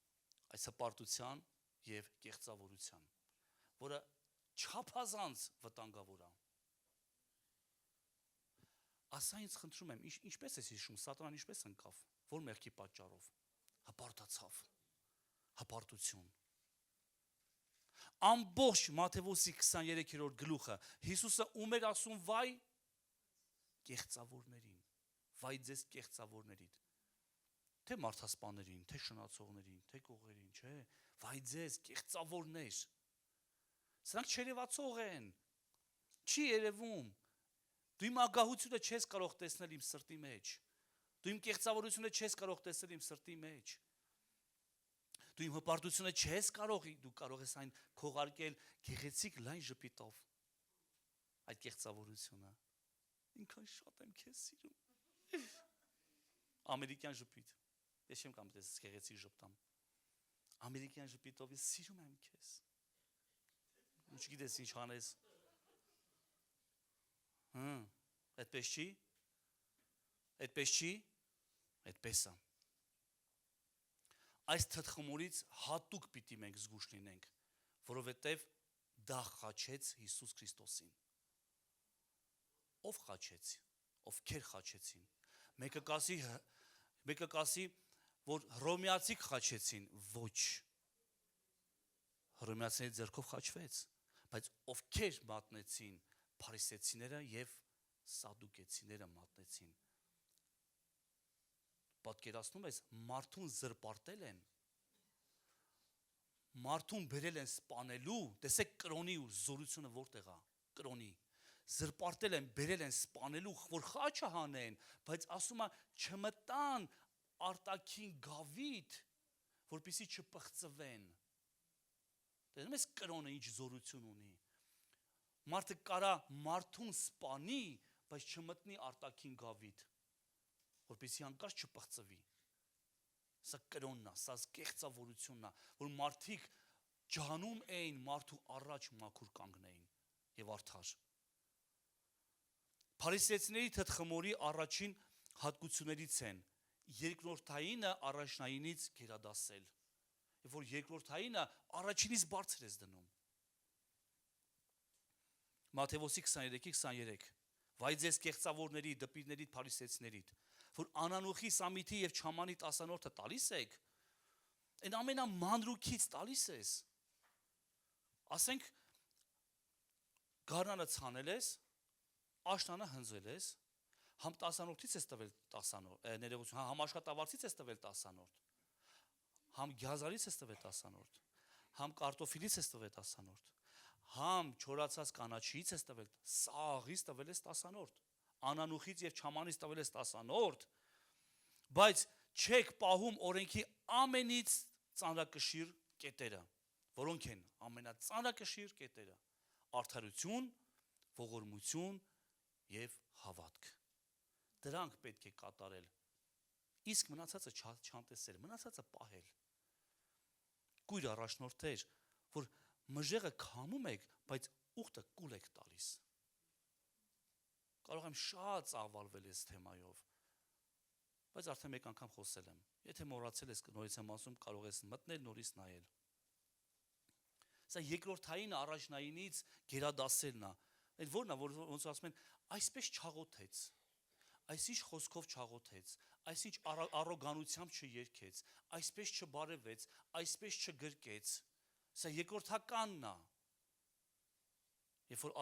Այս հպարտության եւ կեղծավորության, որը չափազանց վտանգավոր է։ Ասա ինձ խնդրում եմ, ինչպես ես հիշում, սատանան ինչպես ընկավ, որ մեղքի պատճառով հպարտացավ, հպարտություն։ Ամբողջ Մատթեոսի 23-րդ գլուխը Հիսուսը ում էր ասում վայ կեղծավորներին, վայ ձեզ կեղծավորներիդ, թե մարդասպաներին, թե շնացողներին, թե կողերին, չէ, վայ ձեզ կեղծավորներ, սրանք չերևացող են, չի երևում, դու իմ ագահությունը չես կարող տեսնել իմ սրտի մեջ, դու իմ կեղծավորությունը չես կարող տեսնել իմ սրտի մեջ, դու իմ հպարտությունը չես կարող, դու կարող ես այն քողարկել գեղեցիկ լայն ժպիտով, այդ կեղծավորությունը, ինքան շատ եմ քեզ սիրում, ամերիկյան ժպիտ, ես չեմ կամ դες գեղեցիկ ժպտամ, ամերիկյան ժպիտով ես սիրում եմ քեզ, չգիտես ինչ անես, այդպես չի, այդպես է, այս թթխմորից հատուկ պիտի մենք զգուշ լինենք, որովհետև դա խաչեց Հիսուս Քրիստոսին, ով խաչեց, ովքեր խաչեցին, մեկը կասի, որ հռոմեացիք խաչեցին, ոչ, հռոմեացիների ձեռքով խաչվեց, բայց ովքեր մատնեցին, փարիսեցիները եւ սադուկեցիները մատնեցին, պատկերացնում ես, մարդուն զրպարտել են, մարդուն բերել են սպանելու, տեսեք կրոնի ու զորությունը որտեղ է, կրոնի, զրպարտել են, բերել են սպանելու, որ խաչը հանեն, բայց ասում է չմտան արտաքին գավիթ, որպեսզի չպղծվեն, տեսնում ես կրոնը ինչ զորություն ունի, մարդը կարա մարդուն սպանի, բայց չմտնի արտաքին գավիթ, որպեսզի հանկարծ չպղծվի, սա կրոնն է, սա կեղծավորությունն է, որ մարդիկ ջանում էին մարդու առաջ մաքուր կանգնեին եւ արդար։ Փարիսեցիների թթխմորի առաջին հատկություններից են երկրորդայինը առաջնայինից գերադասել, եւ որ երկրորդայինը առաջինից բարձր ես դնում։ Մատթեոսի 23:23 Վայ ձեզ կեղծավորների, դպիրների, փարիսեցիներիդ, որ անանուխի, սամիթի եւ չամանի տասանորդը տալիս եք, այն ամենամանրուքից տալիս ես։ Ասենք գարնանը ցանել ես, աշնանը հնձել ես, համ տասանորդից ես տվել տասանորդ, ներողություն, համ աշխատավարձից ես տվել տասանորդ, համ գյազարից ես տվել տասանորդ, համ կարտոֆիլից ես տվել տասանորդ, համ չորացած կանաչիից ես տվել, սաղից տվել ես տասանորդ, անանուխից եւ չամանից տվել ես տասանորդ, բայց չեք պահում օրենքի ամենից ծանրակշիռ կետերը, որոնք են ամենածանրակշիռ կետերը, արդարություն, ողորմություն եւ հավատք։ Դրանք պետք է կատարել։ Իսկ մնացածը չանտեսել, մնացածը պահել։ Կույր առաջնորդեր, որ մժեղը քամում եք, բայց ուխտը կուլ եք տալիս։ Կարող եմ շատ ծավալվել այս թեմայով, բայց արդեն մեկ անգամ խոսել եմ։ Եթե մոռացել ես, նորից եմ ասում, կարող ես մտնել, նորից նայել։ Սա երկրորդային առաջնայինից գերադասելն է։ Այդ որն է, որ ոնց ասում են, այսպես չաղոթեց, այսինչ խոսքով չաղոթեց, այսինչ առոգանությամբ չերքեց, այսպես չբարևեց, այսպես չգրկեց, Սա երկրորդականն է։ Երբ որ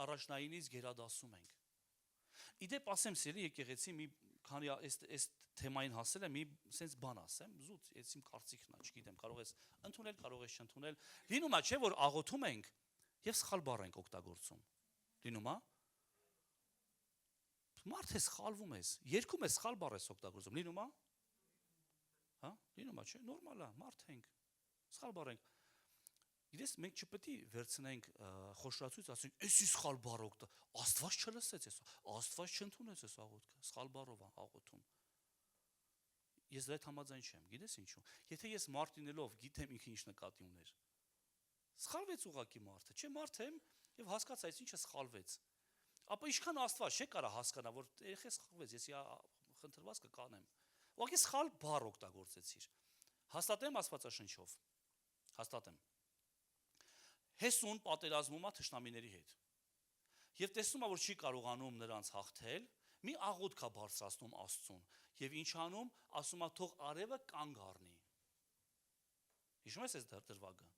առաջնայինից գերադասում ենք։ Իդեպ ասեմ, սիրելի եկեղեցի, մի քանի այս թեմային հասել եմ, մի sense բան ասեմ, զուտ, ես իմ կարծիքն է, չգիտեմ, կարող ես ընդունել, կարող ես չընդունել։ Լինում է, չէ, որ աղոթում ենք եւ սխալ բառ ենք օգտագործում։ Լինում է։ Մարդ է սխալվում ես, երկում ես սխալ բառ ես օգտագործում, լինում է։ Հա, լինում է, չէ, նորմալ է, մարդ ենք, սխալ բառ ենք։ Գիտես, մենք չպետք է վերցնենք խոշորացույց, ասենք, էսի սխալ բառ օգտա, Աստված չլսեց ես, Աստված չընդունեց ես աղոթքը, սխալ բառով աղոթում։ Ես դրա հետ համաձայն չեմ, գիտես ինչու։ Եթե ես մարդ լինելով գիտեմ ինքը ինչ նկատի ուներ։ Սխալվեց ուղակի մարդը, չէ, մարդ եմ եւ հասկացա, այս ինչը սխալվեց։ Ապա ինչքան Աստված չէ կարա հասկանա, որ երեխա սխալվեց, ես խնդրված կկանեմ։ Ուղղակի սխալ բառ օգտագործեցիր։ Հաստատեմ Աստվածաշնչով։ Հաստատեմ։ Հեսուն պատերազմում է թշնամիների հետ։ Եվ տեսնում է, որ չի կարողանում նրանց հաղթել, մի աղոթք է բարձրացնում Աստծուն, եւ ինչ անում, ասում է թող արևը կանգ առնի։ Հիշում ես այս դրվագը։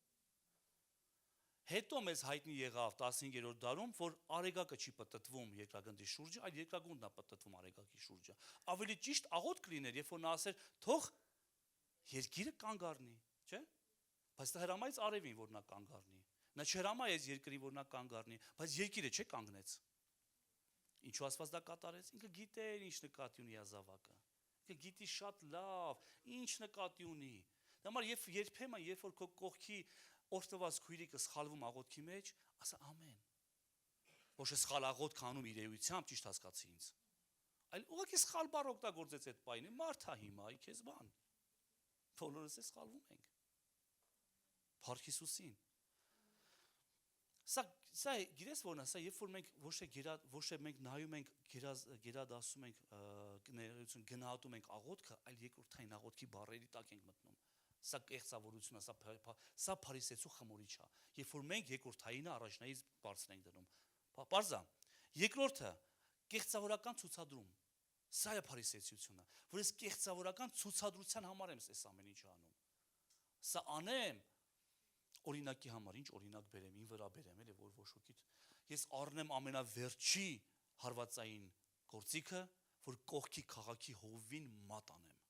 Հետո մեզ հայտնի եղավ 15-րդ դարում, որ արեգակը չի պտտվում երկրագնդի շուրջը, այլ երկրագունդն է պտտվում արեգակի շուրջը։ Ավելի ճիշտ աղոթք լիներ, երբ որ նա ասեր, թող երկիրը կանգ առնի, չէ՞։ Բայց դա հրամայեց արևին, որ նա կանգ առնի։ Նա չհրամայեց երկրին, որ նա կանգ առնի, բայց երկիրը չէ կանգնեց։ Ինչու Աստված դա կատարեց։ Ինքը գիտեր ինչ նկատի ունի ազավակը։ Ինքը գիտի շատ լավ ինչ նկատի ունի։ Դա համար երբեմն, երբ որ քո կողքի օրտված քույրիկը սխալվում աղոթքի մեջ, ասա ամեն։ Ոչ է սխալ աղոթք անում իր էությամբ, ճիշտ հասկացի ինձ։ Այլ ուղղակի սխալ բառ օգտագործեց այդ պայմանը, մարդա հիմա, ի քեզ բան։ Բոլորս է սխալվում ենք։ Փառք Հիսուսին։ Սա գիտես որն է, սա երբ որ մենք ոչ թե մենք նայում ենք գերադասում ենք ներողություն գնահատում ենք աղոթքը, այլ երկրորդային աղոթքի բառերի տակ ենք մտնում։ Սա կեղծավորություն է, սա փարիսեցու խմորիչ է։ Երբ որ մենք երկրորդայինը առաջնայից բարձր ենք դնում։ Պարզա։ Երկրորդը կեղծավորական ցուցադրում։ Սա է փարիսեցությունը, որ ես կեղծավորական ցուցադրության համար եմ այս ամեն ինչը անում։ Սա անեմ օրինակի համար, ինչ օրինակ բերեմ, ին վրա բերեմ, էլի որ ոչ ոքիդ ես առնեմ ամենավերջի հարվածային գործիքը, որ կողքի քաղաքի հովին մատ անեմ։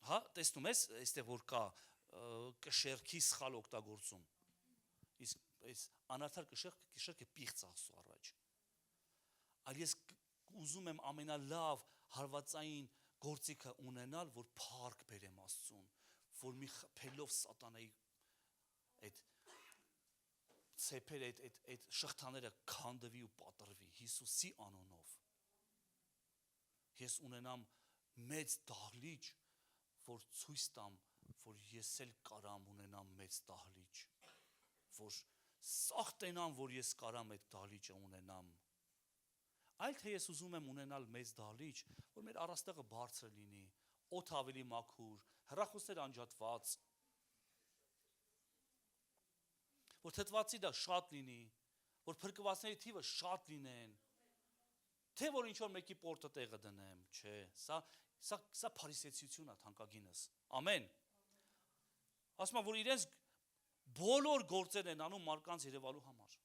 Հա, տեսնում ես, այստեղ որ կա կշերքի սխալ օգտագործում։ Իսկ այս անարդար կշերքը պիղծ Աստծո առաջ։ Այլ ես ուզում եմ ամենալավ հարվածային գործիքը ունենալ, որ փառք բերեմ Աստծուն, որ մի խփելով սատանայի այդ ցեփերը այդ շղթաները քանդվի ու պատրվի Հիսուսի անունով։ Ես ունենամ մեծ դահլիճ, որ ցույց տամ, որ ես էլ կարամ ունենամ մեծ դահլիճ, որ սախտենամ, որ ես կարամ այդ դահլիճը ունենամ։ Այլ թե ես ուզում եմ ունենալ մեծ դահլիճ, որ մեր առաստաղը բարձր լինի, օդը ավելի մաքուր, հեռախոսներ անջատված, որ թթվածի դա շատ լինի, որ փրկվածների թիվը շատ լինեն, թե որ ինչ որ մեկի պորտը տեղը դնեմ, չէ, սա փարիսեցություն է թանկագինս, ամեն, ասում եմ, որ իրենց բոլոր գործեր են անում մարկանց երևալու համար,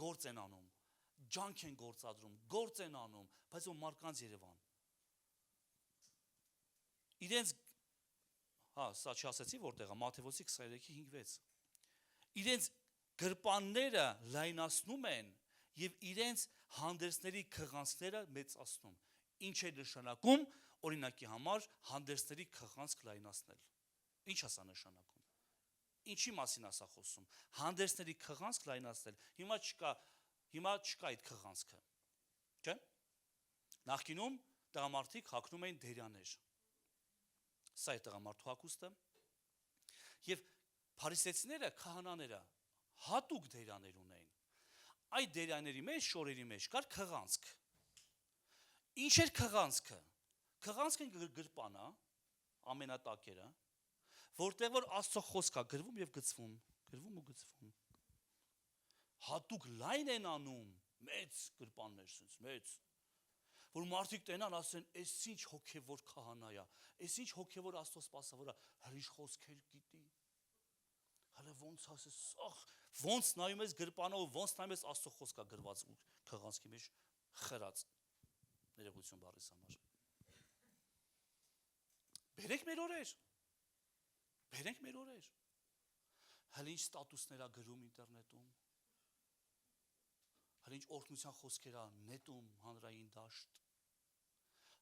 գործ են անում, ջանք են գործադրում, գործ են անում, բայց որ մարկանց երևան, իրենց, հա, սա չասեցի որտեղ է, Մատթեոս 23:5-6, իրենց գրպանները լայնացնում են և իրենց հանդերձների քղանցները մեծացնում, ինչ է նշանակում, օրինակի համար հանդերձների քղանցք լայնացնել, ինչ է սա նշանակում, ինչի մասին է սա խոսում, հանդերձների քղանցք լայնացնել, հիմա չկա այդ քղանցքը, չէ, նախկինում տղամարդիկ հագնում էին դերյաներ, սա է տղամարդու հագուստը, և փարիսեցիները, քահանաները հատուկ դերյաներ ունեին, այդ դերյաների մեջ, շորերի մեջ կար քղանցք, ինչ էր քղանցքը, քղանցքը գրպան է, ամենատակերը, որտեղ որ Աստծո խոսք է գրվում և գցվում, գրվում ու գցվում, հատուկ լայն են անում, մեծ գրպաններ, մեծ, որ մարդիկ տենան ասեն, «Էս ինչ հոգևոր քահանա է, էս ինչ հոգևոր Աստծո սպասավորը, հրիշ խոսքեր գիտի»։ Հələ ոնց ասես, ոնց նայում ես գրպանով, ոնց նայում ես Աստծո խոսքա գրված ու քղանցքի մեջ խրած։ Ներողություն բառիս համար։ Բերենք մեր օրեր։ Բերենք մեր օրեր։ Հələ ինչ ստատուսներ ա գրում ինտերնետում։ Հələ ինչ օրհնության խոսքեր ա նետում հանրային դաշտ։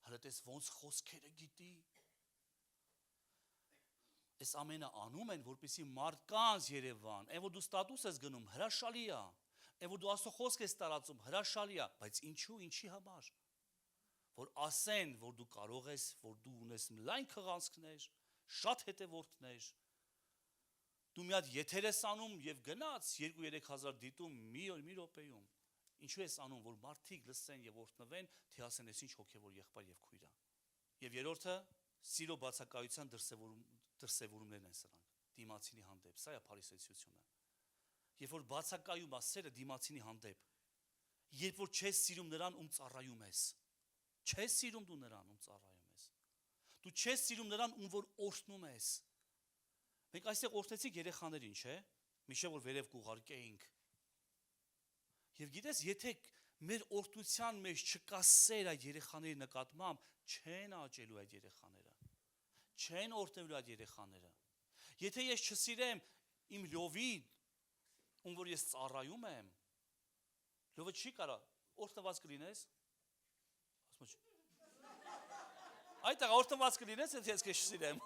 Հələ տես ոնց խոսքերը գիտի։ Այս ամենը անում են, որպեսզի մարդկանց Երևան, այն որ դու ստատուս ես գնում, հրաշալի է, այն որ դու Աստծո խոսք ես տարածում, հրաշալի է, բայց ինչու, ինչի համար։ Որ ասեն, որ դու կարող ես, որ դու ունես լայն քղանցքներ, շատ հետևորդներ, դու մի հատ եթեր ես անում եւ գնաց 2-3 հազար դիտում մի րոպեում։ Ինչու ես անում, որ մարդիկ լսեն եւ օրհնվեն, թե ասեն, ես ինչ հոգեվոր եղբայր եւ քույր է։ Եվ երրորդը, սիրո բացակայության դրսևորումներն են սրանք, դիմացինի հանդեպ, սա է փարիսեցությունը։ Երբ որ բացակայում է սերը դիմացինի հանդեպ, երբ որ չես սիրում նրան, ում ծառայում ես, չես սիրում դու նրան, ում ծառայում ես, դու չես սիրում նրան, ում որ օրհնում ես։ Մենք այստեղ օրհնեցինք երեխաներին, չէ՞, միշտ որ վերև կուղարկեինք։ Եվ գիտես, եթե մեր օրհնության մեջ չկա սեր այդ երեխաների նկատմամբ, չեն աճելու այդ երեխաները, չեն օրհնելու այդ երեխաները։ Եթե ես չսիրեմ իմ լովին, ում որ ես ծառայում եմ, լովը չի կարա օրհնված կլինես։ Այդտեղ օրհնված կլինես, եթե ես քեզ չսիրեմ։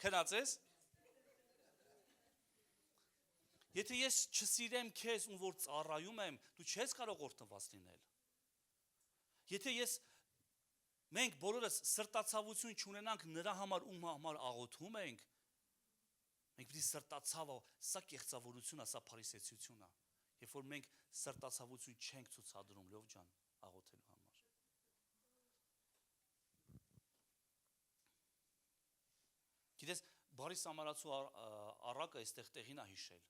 Քնած ես։ Եթե ես չսիրեմ քեզ, ում որ ծառայում եմ, դու չես կարող օրհնված լինել։ Եթե մենք բոլորս սրտացավություն չունենանք նրա համար, ում համար աղոթում ենք, մենք պիտի սրտացավը, սա կեղծավորություն է, սա փարիսեցություն է։ Երբ որ մենք սրտացավություն չենք ցուցադրում, լով ջան, աղոթելու համար։ Գիտես, բարի սամարացու առակը այստեղ տեղին է հիշել։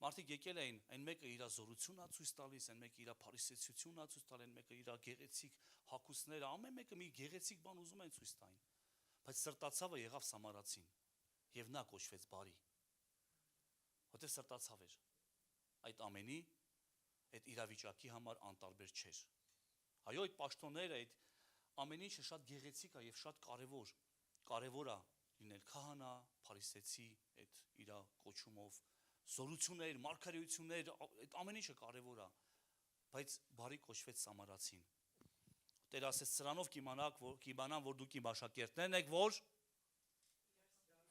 Մարդիկ եկել էին, այն մեկը իր զորությունն է ցույց տալիս, այն մեկը իր փարիսեցությունն է ցույց տալիս, այն մեկը իր գեղեցիկ հագուստները, ամեն մեկը մի գեղեցիկ բան ուզում են ցույց տային։ Բայց սրտացավը եղավ սամարացին, եւ նա կոչվեց բարի։ Որտեղ սրտացավ էր։ Այդ ամենի, այդ իրավիճակի համար անտարբեր չէր։ Այո, այդ պաշտոնները, այդ ամեն ինչը շատ գեղեցիկ է եւ շատ կարևոր է լինել քահանա, փարիսեցի, այդ իր կոչումով զորություններ, մարգարեություններ, այդ ամեն ինչը կարևոր է, բայց բարի կոչվեց սամարացին։ Տեր ասեց, սրանով կիմանան, որ դուք իմ աշակերտներն եք,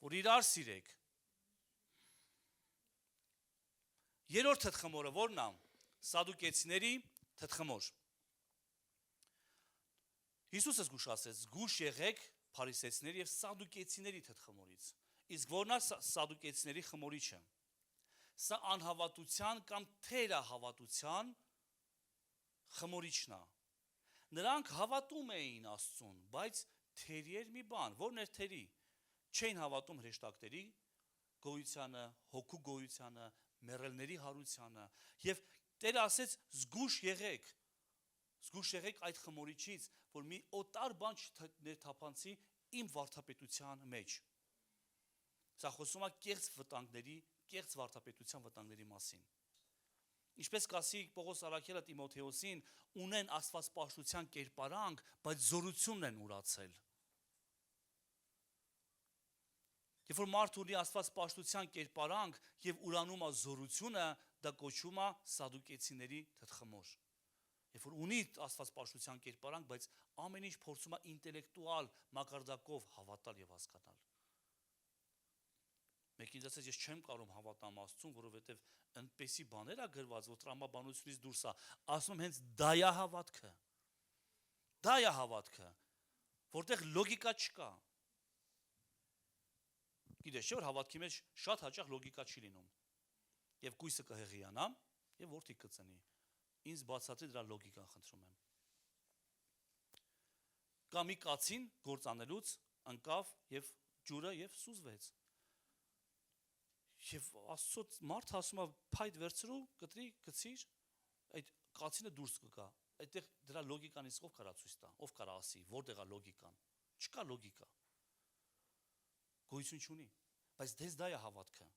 որ իրար սիրեք։ Երրորդ թթխմորը ո՞րն է։ Սադուկեցիների թթխմոր։ Հիսուսը զգուշացեց, զգուշ եղեք փարիսեցիների եւ սադուկեցիների թթխմորից։ Իսկ ո՞րն է սադուկեցիների խմորիչը։ Սա անհավատության կամ թերահավատության խմորիչն է։ Նրանք հավատում էին Աստծուն, բայց թերի էր մի բան, ո՞րն էր թերի։ Չէին հավատում հրեշտակների գոյությանը, հոգու գոյությանը, մեռելների հարությանը, եւ Տերը ասեց զգուշ եղեք այդ խմորիչից, որ մի օտար բան չներթափանցի իմ վարդապետության մեջ։ Սա խոսում է կեղծ վտանգների, կեղծ վարդապետության վտանգների մասին։ Ինչպես կասի Պողոս Արաքելը Տիմոթեոսին, ունեն աստվածպաշտության կերպարանք, բայց զորությունն են ուրացել։ Երբ որ մարդ ունի աստվածպաշտության կերպարանք եւ ուրանում է զորությունը, դա կոչվում է սադուկեցիների թթխմոր։ Երբ որ ունի աստվածպաշտության կերպարանք, բայց ամեն ինչ փորձում է ինտելեկտուալ մակարդակով հավատալ եւ հասկանալ։ Մեկին ասեց, ես չեմ կարող հավատամ Աստծուն, որովհետեւ այնպեսի բաներ ա գրված, որ տրամաբանությունից դուրս է, ասում հենց դա է հավատքը։ Դա է հավատքը, որտեղ լոգիկա չկա։ Գիտես, չէ՞ որ հավատքի մեջ շատ հաճախ լոգիկա չի լինում։ Եվ կույսը կհեղիանա, եւ որդի կծնի։ Ինձ բացատրի դրա լոգիկան, խնդրում եմ։ Կա մի կացին գործանելուց ընկավ եւ ջուրը եւ սուզվեց։ Եվ Աստծո մարդ ասում է, փայտ վերցրու, կտրի, գցիր, այդ կացինը դուրս կգա։ այդտեղ դրա լոգիկան իսկ ով կարա ցույց տա, ով կարա ասի, որտեղ է լոգիկան։ Չկա լոգիկա։ Գոյություն չունի, բայց դες դա է հավատքը։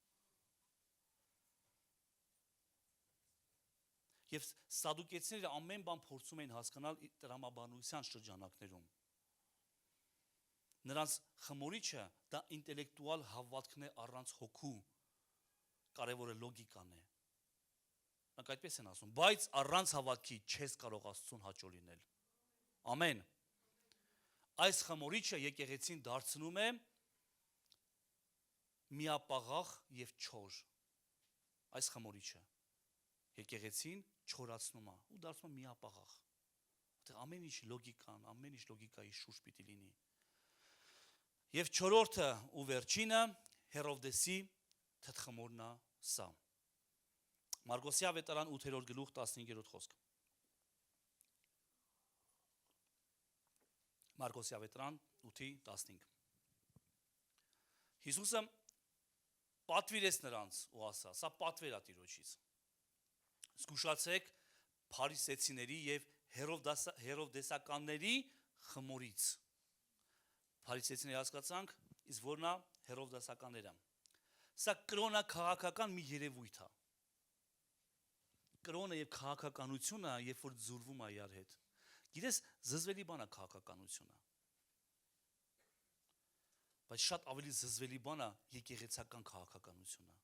Եվ սադուկեցիները ամեն բան փորձում էին հասկանալ տրամաբանության շրջանակներում։ Նրանց խմորիչը դա ինտելեկտուալ հավատքն է առանց հոգու, կարևորը լոգիկան է։ Նրանք այդպես են ասում, բայց առանց հավատքի չես կարող Աստծուն հաճո լինել։ Ամեն։ Այս խմորիչը եկեղեցին դարձնում է միապաղաղ եւ չոր։ Այս խմորիչը եկեղեցին չորացնում է ու դարձնում է միապաղաղ։ Որտեղ ամեն ինչ լոգիկան, ամեն ինչ լոգիկայի շուրջ պիտի լինի։ Եվ չորրորդը ու վերջինը Հերովդեսի թթխմորն է սա։ Մարգոսի ավետարան 8-րդ գլուխ 15-րդ խոսք։ Մարգոսի ավետարան 8:15։ Հիսուսը պատվիրեց նրանց ու ասա, սա պատվեր է Տիրոջից։ Զգուշացեք փարիսեցիների եւ հերովդեսականների խմորից։ Փարիսեցիները հասկացանք, իսկ որն է հերովդեսականները։ Սա կրոնա քաղաքական մի երևույթ է։ Կրոնը եւ քաղաքականությունը, երբ որ ձուլվում է իրար հետ։ Գիտես, զզվելի բան է քաղաքականությունը։ Բայց շատ ավելի զզվելի բան է եկեղեցական քաղաքականությունը։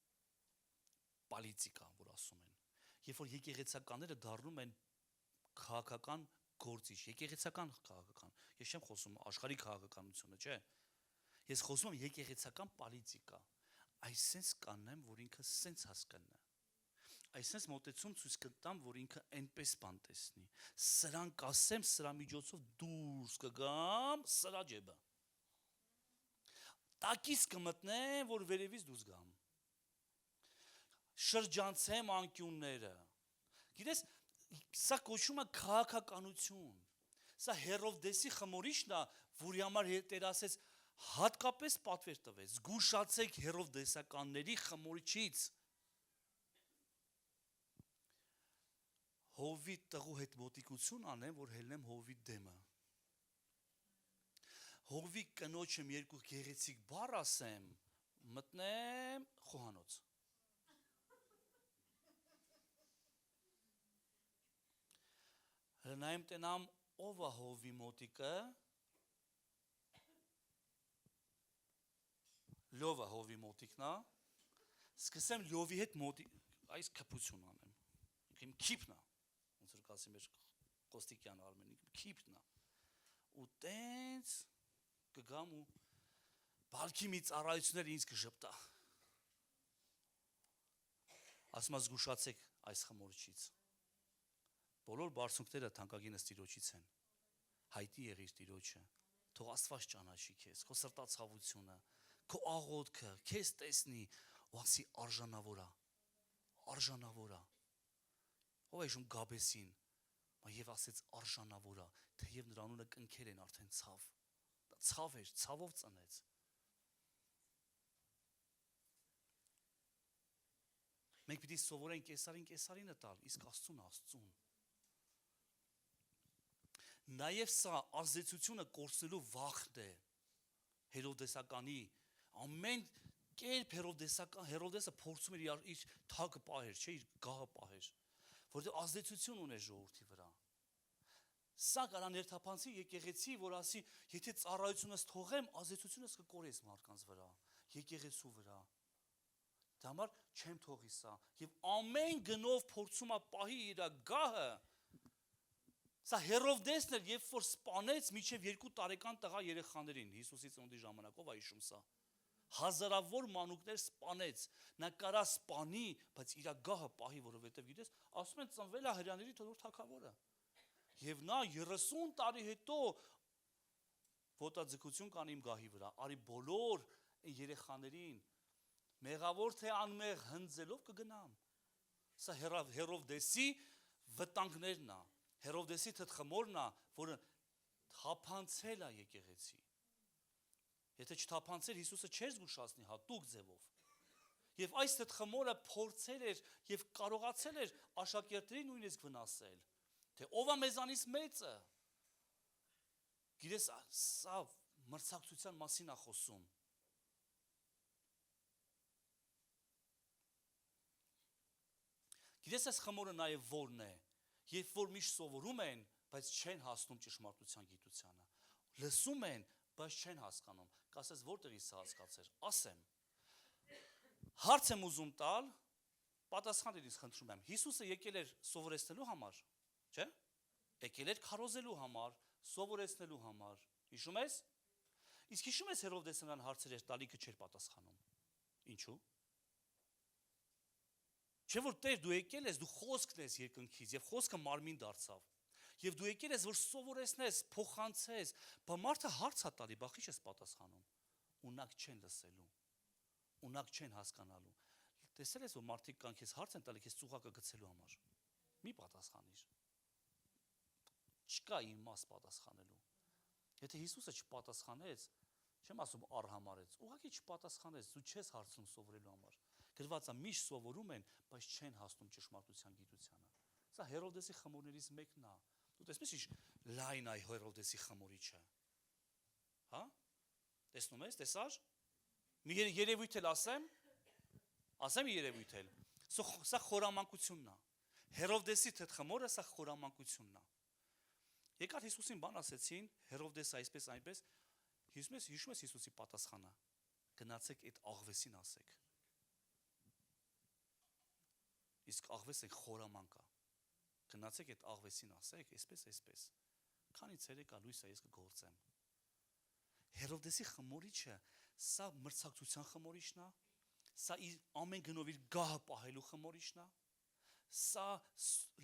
Պոլիտիկա, որ ասում են։ Երբ որ եկեղեցականները դառնում են քաղաքական գործիչ, եկեղեցական քաղաքական։ Ես չեմ խոսում աշխարհի քաղաքականությունը, չէ։ Ես խոսում եմ եկեղեցական պոլիտիկա։ Այսպես կանեմ, որ ինքը սենց հասկանա։ Այսպես մոտեցում ցույց կտամ, որ ինքը այնպես բան տեսնի։ Սրան կասեմ, սրա միջոցով դուրս կգամ, սրա ջեբը։ Տակից կմտնեմ, որ վերևից դուրս գամ։ Շրջանցեմ անկյունները։ Գիտես, սա կոչվում է քաղաքականություն։ Սա Հերովդեսի խմորիչն է, որի համար Տեր ասեց հատկապես պատվեր տվեց։ Զգուշացեք հերովդեսականների խմորիչից։ Հովի տղու հետ մոտիկություն անեմ, որ հելնեմ հովի դեմը։ Հովի կնոջը երկու գեղեցիկ բառ ասեմ, մտնեմ խոհանոց։ Հնայեմ տնամ ով է հովի մոտիկը, լովը հովի մոտիկն է, սկսեմ լովի հետ այս քփություն անեմ, իմ քիպն է, ոնց որ կասի մեր Կոստիկյան Արմենի, քիպն է, ու տենց կգամ ու բալքի մի ծառայություններ ինձ կժպտա, ասում զգուշացեք այս խմորիչից, բոլոր բարձունքները թանկագինս Տիրոջից են, հայտի եղիր Տիրոջը, թող Աստված ճանաչի քեզ, քո սրտացավությունը, քո աղոթքը, քեզ տեսնի, ու ասի արժանավոր է, արժանավոր է, ով է իշխում Գաբեսին, եւ ասեց արժանավոր է, թեև նրա անունը կնքել են արդեն ցավ, դա ցավ էր, ցավով ծնեց, մենք պիտի սովորենք Կեսարին Կեսարինը տալ, իսկ Աստծուն Աստծուն, նաև սա ազդեցությունը կորցնելու վախն է Հերովդեսականի, ամեն կերպ Հերովդեսը փորձում էր իր թագը պահեր, չէ, իր գահը պահեր, որտեղ ազդեցություն ուներ ժողովրդի վրա։ Սա կարա ներթափանցի եկեղեցի, որ ասի, եթե ծառայությունս թողեմ, ազդեցությունս կկորես մարդկանց վրա, եկեղեցու վրա։ Դա համար չեմ թողի սա, եւ ամեն գնով փորձում է պահի իր գահը։ Սա Հերովդեսն էր, երբ որ սպանեց մինչև 2 տարեկան տղա երեխաներին, Հիսուսի ծնունդի ժամանակով է հիշում սա։ Հազարավոր մանուկներ սպանեց, նա կարա սպանի, բայց իր գահը պահի, որովհետև գիտես, ասում են ծնվել է հրյաների Թոդոր թագավորը։ Եվ նա 30 տարի հետո ոտաձգություն կան իմ գահի վրա, արի բոլոր երեխաներին, մեղավոր թե անմեղ հնձելով կգնամ։ Սա Հերովդեսի վտանգներն է, Հերովդեսի թթխմորն է, որը թափանցել է եկեղեցի։ Եթե չթափանցեր, Հիսուսը չէր զգուշացնի հատուկ ձևով։ Եվ այս թթխմորը փորձել էր եւ կարողացել էր աշակերտներին նույնիսկ վնասել։ Թե ով է մեզանից մեծը։ Գիտես, սա մրցակցության մասին է խոսում։ Գիտես, այս խմորը նաև որն է, երբ որ միշտ սովորում են, բայց չեն հասնում ճշմարտության գիտությանը։ Լսում են, բայց չեն հասկանում։ Կասես, որտեղից սա հասկացեր։ Ասեմ։ Հարց եմ ուզում տալ, պատասխան ինձ խնդրում եմ։ Հիսուսը եկել էր սովորեցնելու համար, չէ՞։ Եկել էր քարոզելու համար, սովորեցնելու համար։ Հիշում ես։ Իսկ հիշում ես Հերովդեսը նրան հարցեր էր տալիքը չէր պատասխանում։ Ինչու՞։ Չէ՞ որ Տեր դու եկել ես, դու խոսքն ես երկնքից եւ խոսքը մարմին դարձավ։ Եվ դու եկել ես, որ սովորեցնես, փոխանցես, բայց մարդը հարց է տալի, բախի չես պատասխանում։ Ունակ չեն լսելու։ Ունակ չեն հասկանալու։ Տեսել ես, որ մարդիկ կան քեզ հարց են տալի քեզ ծուղակը գցելու համար։ Մի պատասխանիր։ Չկա իմաստ պատասխանելու։ Եթե Հիսուսը չպատասխանեց, չեմ ասում արհամարեց, ուղղակի չպատասխանեց, դու չես հարցնում սովորելու համար։ Գրված է միշտ սովորում են, բայց չեն հասնում ճշմարտության գիտությանը։ Սա Հերովդեսի խմորներից մեկն է։ Դու տեսնես ինչ լայն է Հերովդեսի խմորիչը։ Հա? Տեսնում ես, տեսար։ Մի երևույթ էլ ասեմ մի երևույթ էլ։ Սա խորամանկությունն է։ Հերովդեսի թեթ խմորը սա խորամանկությունն է։ Եկար Հիսուսին բան ասեցին, Հերովդեսը այսպես այնպես, հիշում ես Հիսուսի պատասխանը։ Գնացեք այդ աղվեսին ասեք։ Իսկ աղվեսը խորամանկ է։ Գնացեք այդ աղվեսին ասեք, այսպես։ Քանի ցերեկ է լույսը ես կգործեմ։ Հերովդեսի խմորիչը սա մրցակցության խմորիչն է, սա իր ամեն գնով իր գահը պահելու խմորիչն է, սա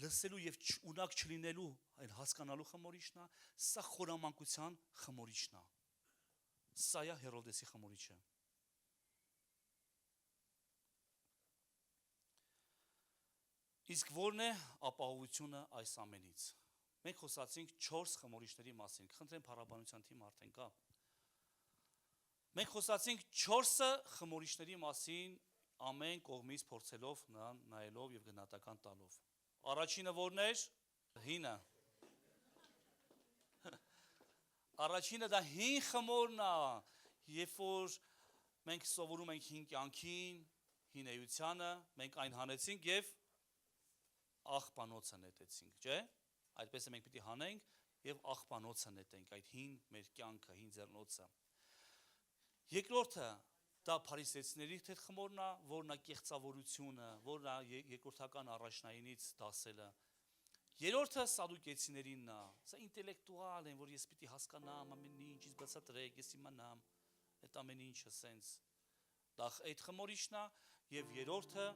լսելու եւ ունակ չլինելու, այլ հասկանալու խմորիչն է, սա խորամանկության խմորիչն է։ Սա է Հերովդեսի խմորիչը։ Իսկ որն է ապահովությունը այս ամենից։ Մենք խոսացինք 4 խմորիչների մասին։ Խնդրեմ փառաբանության թիմը արդեն կա։ Մենք խոսացինք 4 խմորիչների մասին, ամեն կողմից փորձելով նրան նայելով եւ գնահատական տալով։ Առաջինը որն էր։ Հինը։ Առաջինը դա հին խմորն է, երբ որ մենք սովորում ենք հին կյանքին, հին էությանը, մենք այն հանեցինք եւ աղբանոցը նետեցինք, չէ՞։ Այդպես է մենք պիտի հանենք եւ աղբանոցը նետենք, այդ հին մեր կյանքը, հին ձեռնոցը։ Երկրորդը դա փարիսեցիների թեթ խմորն է, որն է կեղծավորությունը, որն է երկրորդական առաջնայինից դասելը։ Երրորդը սադուկեցիներինն է, սա ինտելեկտուալ են, որ ես պիտի հասկանամ ամեն ինչ, ես բացատրեք, ես իմանամ, այդ ամեն ինչը սենց։ Դա այդ խմորիչն է եւ երրորդը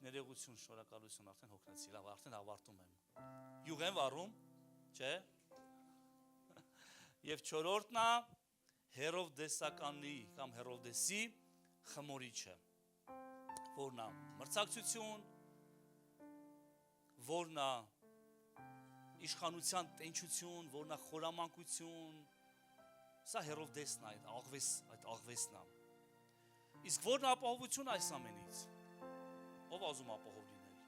ներողություն, շնորհակալություն, արդեն հոգնեցի, լավ, արդեն ավարտում եմ։ Յուղ եմ վառում, չէ՞։ Եվ չորրորդն է Հերովդեսականի կամ Հերովդեսի խմորիչը, որն է մրցակցություն, որն է իշխանության տենչություն, որն է խորամանկություն, սա Հերովդեսն է, այդ աղվեսն է։ Իսկ որն է ապահովությունը այս ամենից։ Ով ուզում ապահով լինել։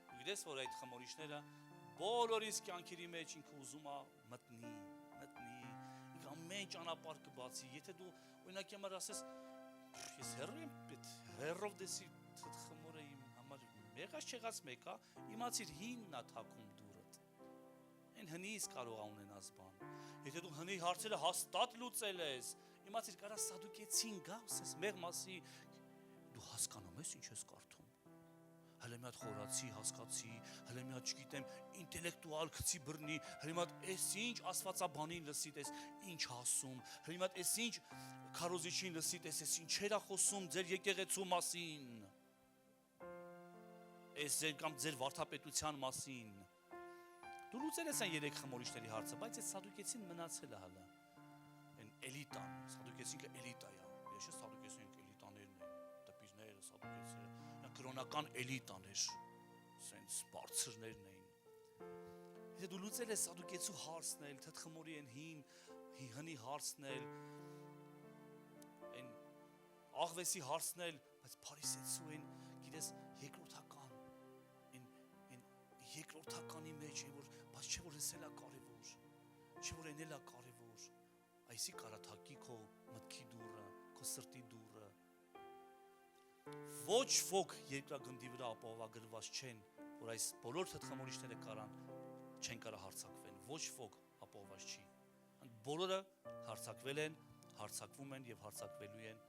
Ու գիտես, որ այդ խմորիչները բոլորիս կյանքերի մեջ ինքը ուզում է մտնի, ինքը ամեն ճանապարհ կբացի։ Եթե դու օրինակ համար ասես, ես հեռու եմ, Հերովդեսի խմորը իմ համար մեղած չեղած մեկ է, իմացիր հինն է թակում դուրդ։ Այն հնից կարող է ունենաս բան։ Եթե դու հնի հարցերը հաստատ լուծել ես, իմացիր կարա սադուկեցին գա, ասես մեղ մասի, դու հասկանում ես ինչ ես կարդում։ Հələ մի հատ խորացի, հասկացի, հələ մի հատ չգիտեմ, ինտելեկտուալ գցի բռնի, հələ մի հատ էս ինչ աստվածաբանին լսի, տես ինչ ասում, հələ մի հատ էս ինչ քարոզիչին լսի, տես էս ինչեր է խոսում ձեր եկեղեցու մասին։ Էս ձեր կամ ձեր վարդապետության մասին։ Դու լուծել ես այն 3 խմորիչների հարցը, բայց այս սադուկեցին մնացել է հələ։ Այն էլիտան, սադուկեցինքը էլիտա է։ Ես չէ սադուկեցինք էլիտաներն են, դպիրները, սադուկեցները, կրոնական էլիտաներ, սենց բարձրներն էին։ Եթե դու լուծել ես սադուկեցու հարցն էլ, թեթ խմորի են հնի հարցն էլ, այն աղվեսի հարցն էլ, բայց փարիսեցու են, գիտես, երկրորդական օթականի մեջ են, որ բայց չէ որ էս էլա կարևոր, չէ որ էն էլա կարևոր, այսի կարաթակի քո մտքի դուռը, քո սրտի դուռը։ Ոչ ոք երկրագնդի վրա ապահովագրված չեն, որ այս բոլոր թթխմորիչները չեն կարա հարձակվեն, ոչ ոք ապահովված չի։ Բոլորը հարձակվել են, հարձակվում են եւ հարձակվելու են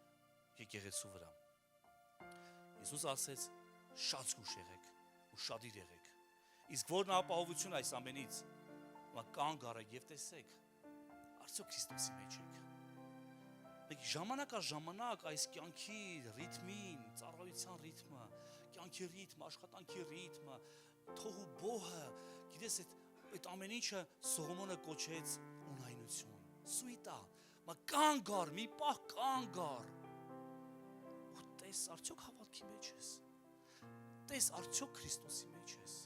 եկեղեցու վրա։ Հիսուս ասեց. շատ զգուշ եղեք ու շադիր եղեք։ Իսկ որն ապահովություն այս ամենից, մա կանգ առեք եւ տեսեք, արդյոք Քրիստոսի մեջ եք։ Մենք ժամանակ առ ժամանակ այս կյանքի ռիթմին, ծառայության ռիթմը, կյանքի ռիթմը, աշխատանքի ռիթմը, թողու բոհը, գիտես այդ ամեն ինչը Սողոմոնը կոչեց ունայնություն, սուիտա, մա կանգ առ, մի պահ կանգ առ։ Ու տես արդյոք հավատքի մեջ ես։ Տես արդյոք Քրիստոսի մեջ ես։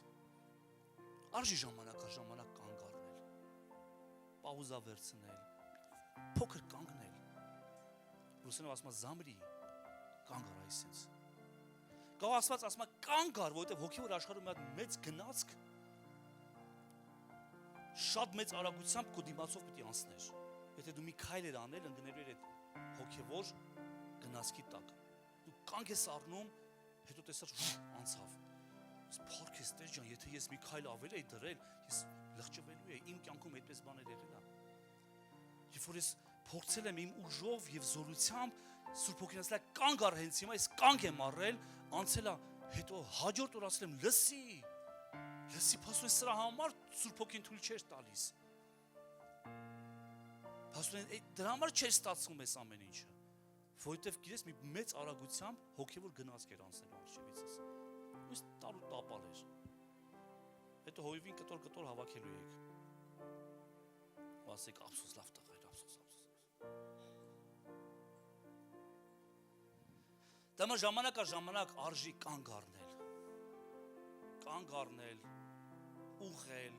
Արժի ժամանակ առ ժամանակ կանգ առնել, պաուզա վերցնել, փոքր կանգնել։ Ռուսերենով ասում է զամրի, կանգ առ այսպես։ Գավ Աստված ասում է կանգ առ, որովհետև հոգևոր աշխարհում մի հատ մեծ գնացք շատ մեծ արագությամբ քո դիմացով պիտի անցներ։ Եթե դու մի քայլ ես անել, ընկնելու ես այդ հոգևոր գնացքի տակ։ Դու կանգ ես առնում, հետո տեսար անցավ։ Ես փառք ես Տեր ջան, եթե ես մի քայլ ավել էի դրել, ես լղճվելու էի, իմ կյանքում այդպես բաներ եղել է։ Երբ որ ես փորձել եմ իմ ուժով եւ զորությամբ Սուրբ Հոգին ասել է կանգ առ հենց հիմա, ես կանգ եմ առել, անցել է, հետո հաջորդ օր ասել եմ լսի, փաստորեն սրա համար Սուրբ Հոգին թույլ չէր տալիս։ Փաստորեն դրա համար չէր ստացվում այս ամեն ինչը, որովհետեւ գիտես մի մեծ արագությամբ հոգեվոր գնացք էր անցնելու արժևիցս։ Ույս տալու տապալ էր։ Հետո հովիվին կտոր հավաքելու եք։ Ասեք ափսոս լավ տղա էր, ափսոս։ Դեմը ժամանակ առ ժամանակ արժի կանգ առնել, ուղղել։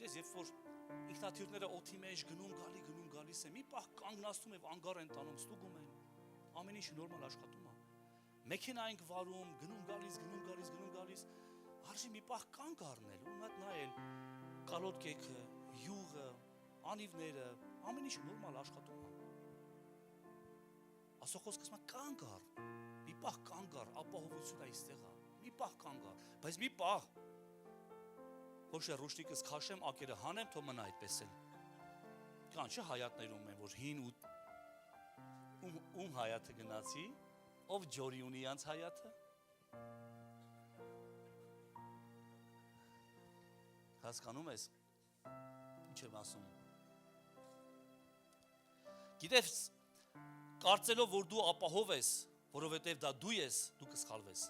Ես երբ որ ինքնաթիռները օդի մեջ գնում գալիս են, մի պահ կանգնացնում եւ անգար են տանում, ստուգում են։ Ամեն ինչ նորմալ աշխատում է։ Մեքենա ենք վարում, գնում գալիս, արժի մի պահ կանգ առնել, ու մատ նայել կալոտկեքը, յուղը, անիվները, ամեն ինչ նորմալ աշխատում է։ Ասոխոսքը ասում է կանգ առ, մի պահ կանգ առ, ապահովությունը այստեղ է, մի պահ կանգ առ, բայց մի պահ, ոչ է ռուշնիկս քաշեմ, ակերը հանեմ, թող մնա այդպես էլ։ Կան չէ հայատներում են, որ հին ում հայատը գնացի, ով ջորի ունի յանց հայատը։ Հասկանում ես, ինչ եմ ասում։ Գիտես, կարծելով, որ դու ապահով ես, որովհետև դա դու ես, դու կսխալվես։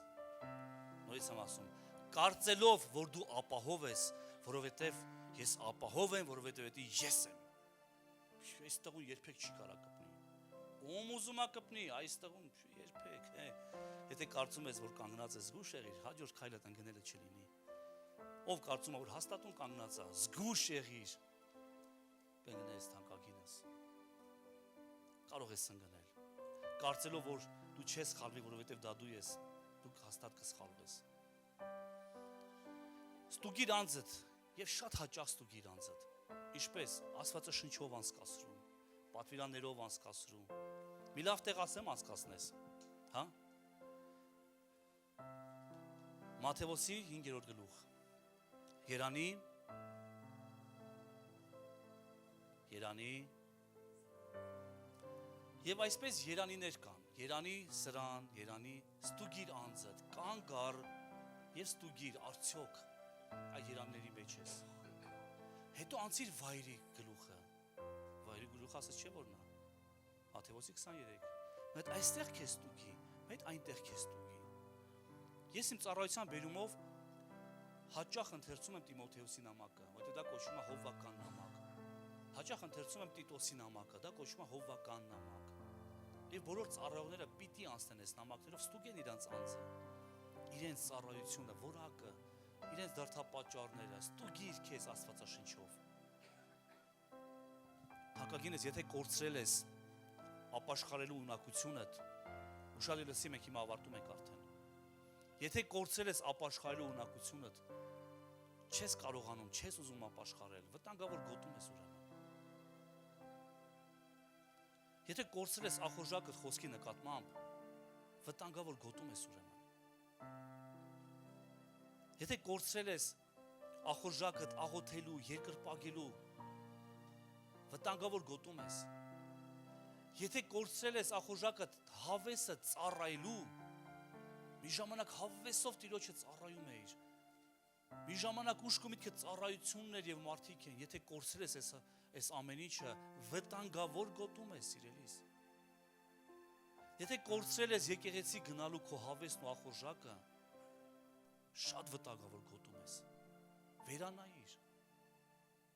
Նորից եմ ասում, կարծելով, որ դու ապահով ես, որովհետև ես ապահով եմ, որովհետև դա ես եմ։ Այս տղուն երբեք չի կարա կպնի։ Ում ուզում է կպնի, այս տղուն երբեք, Եթե կարծում ես, որ կանգնած ես զգուշ եղիր, հաջորդ քայլդ ընկնելը չլինի։ Ով կարծում է, որ հաստատուն կանգնած է, զգուշ եղիր, կընկնես թանկագինս։ Կարող ես ընկնել։ Կարծելով, որ դու չես սխալվի, որովհետև դա դու ես, դու հաստատ կսխալվես։ Ստուգիր անձդ եւ շատ հաճախ ստուգիր անձդ։ Ինչպես Աստվածը շնչով անցկացրում, պատվիրաններով անցկացրում։ Մի լավ տեղ ասեմ անցկացնես, հա? Մատթեոսի 5-րդ գլուխ։ Երանի Եվ այսպես երանիներ կան, երանի սրան, երանի ստուգիր անձդ, կանգ առ եւ ստուգիր արդյոք այդ երանների մեջ ես։ Հետո անցիր վայրի գլուխը ասած չէ որ նա, Մատթեոսի 23, մետ այստեղ քեզ ստուգի, մետ այնտեղ քեզ ստուգի։ Ես իմ ծառայության բերումով հաճախ ընթերցում եմ Տիմոթեոսի նամակը, որտեղ դա կոչվում է հովվական նամակ։ Հաճախ ընթերցում եմ Տիտոսի նամակը, դա կոչվում է հովվական նամակ։ Եվ բոլոր ծառայողները պիտի անցնեն այս նամակներով, ստուգեն իրենց անձը, իրենց ծառայությունը, որակը, իրենց դրդապատճառները, ստուգիր քեզ Աստվածաշնչով։ Հակագինես, եթե կորցրել ես ապաշխարելու ունակությունդ, ուշադիր լսի, մենք հիմա ավարտում ենք արդեն։ Եթե կորցրել ես ապաշխարելու ունակությունդ, չես կարողանում, չես ուզում ապաշխարել, վտանգավոր գոտում ես ուրեմն։ Եթե կորցրել ես ախորժակը խոսքի նկատմամբ, վտանգավոր գոտում ես ուրեմն։ Եթե կորցրել ես ախորժակը աղոթելու, երկրպագելու, վտանգավոր գոտում ես։ Եթե կորցրել ես ախորժակը հավեսը ծառայելու, մի ժամանակ հավեսով Տիրոջը ծառայում էիր։ Մի ժամանակ ուշք ու միտքը ծառայությունն էր եւ մարդիկ են, եթե կորցրել ես այս ամեն ինչը, վտանգավոր գոտում ես, սիրելիս։ Եթե կորցրել ես եկեղեցի գնալու քո հավեսն ու ախորժակը, շատ վտանգավոր գոտում ես։ Վերանայիր։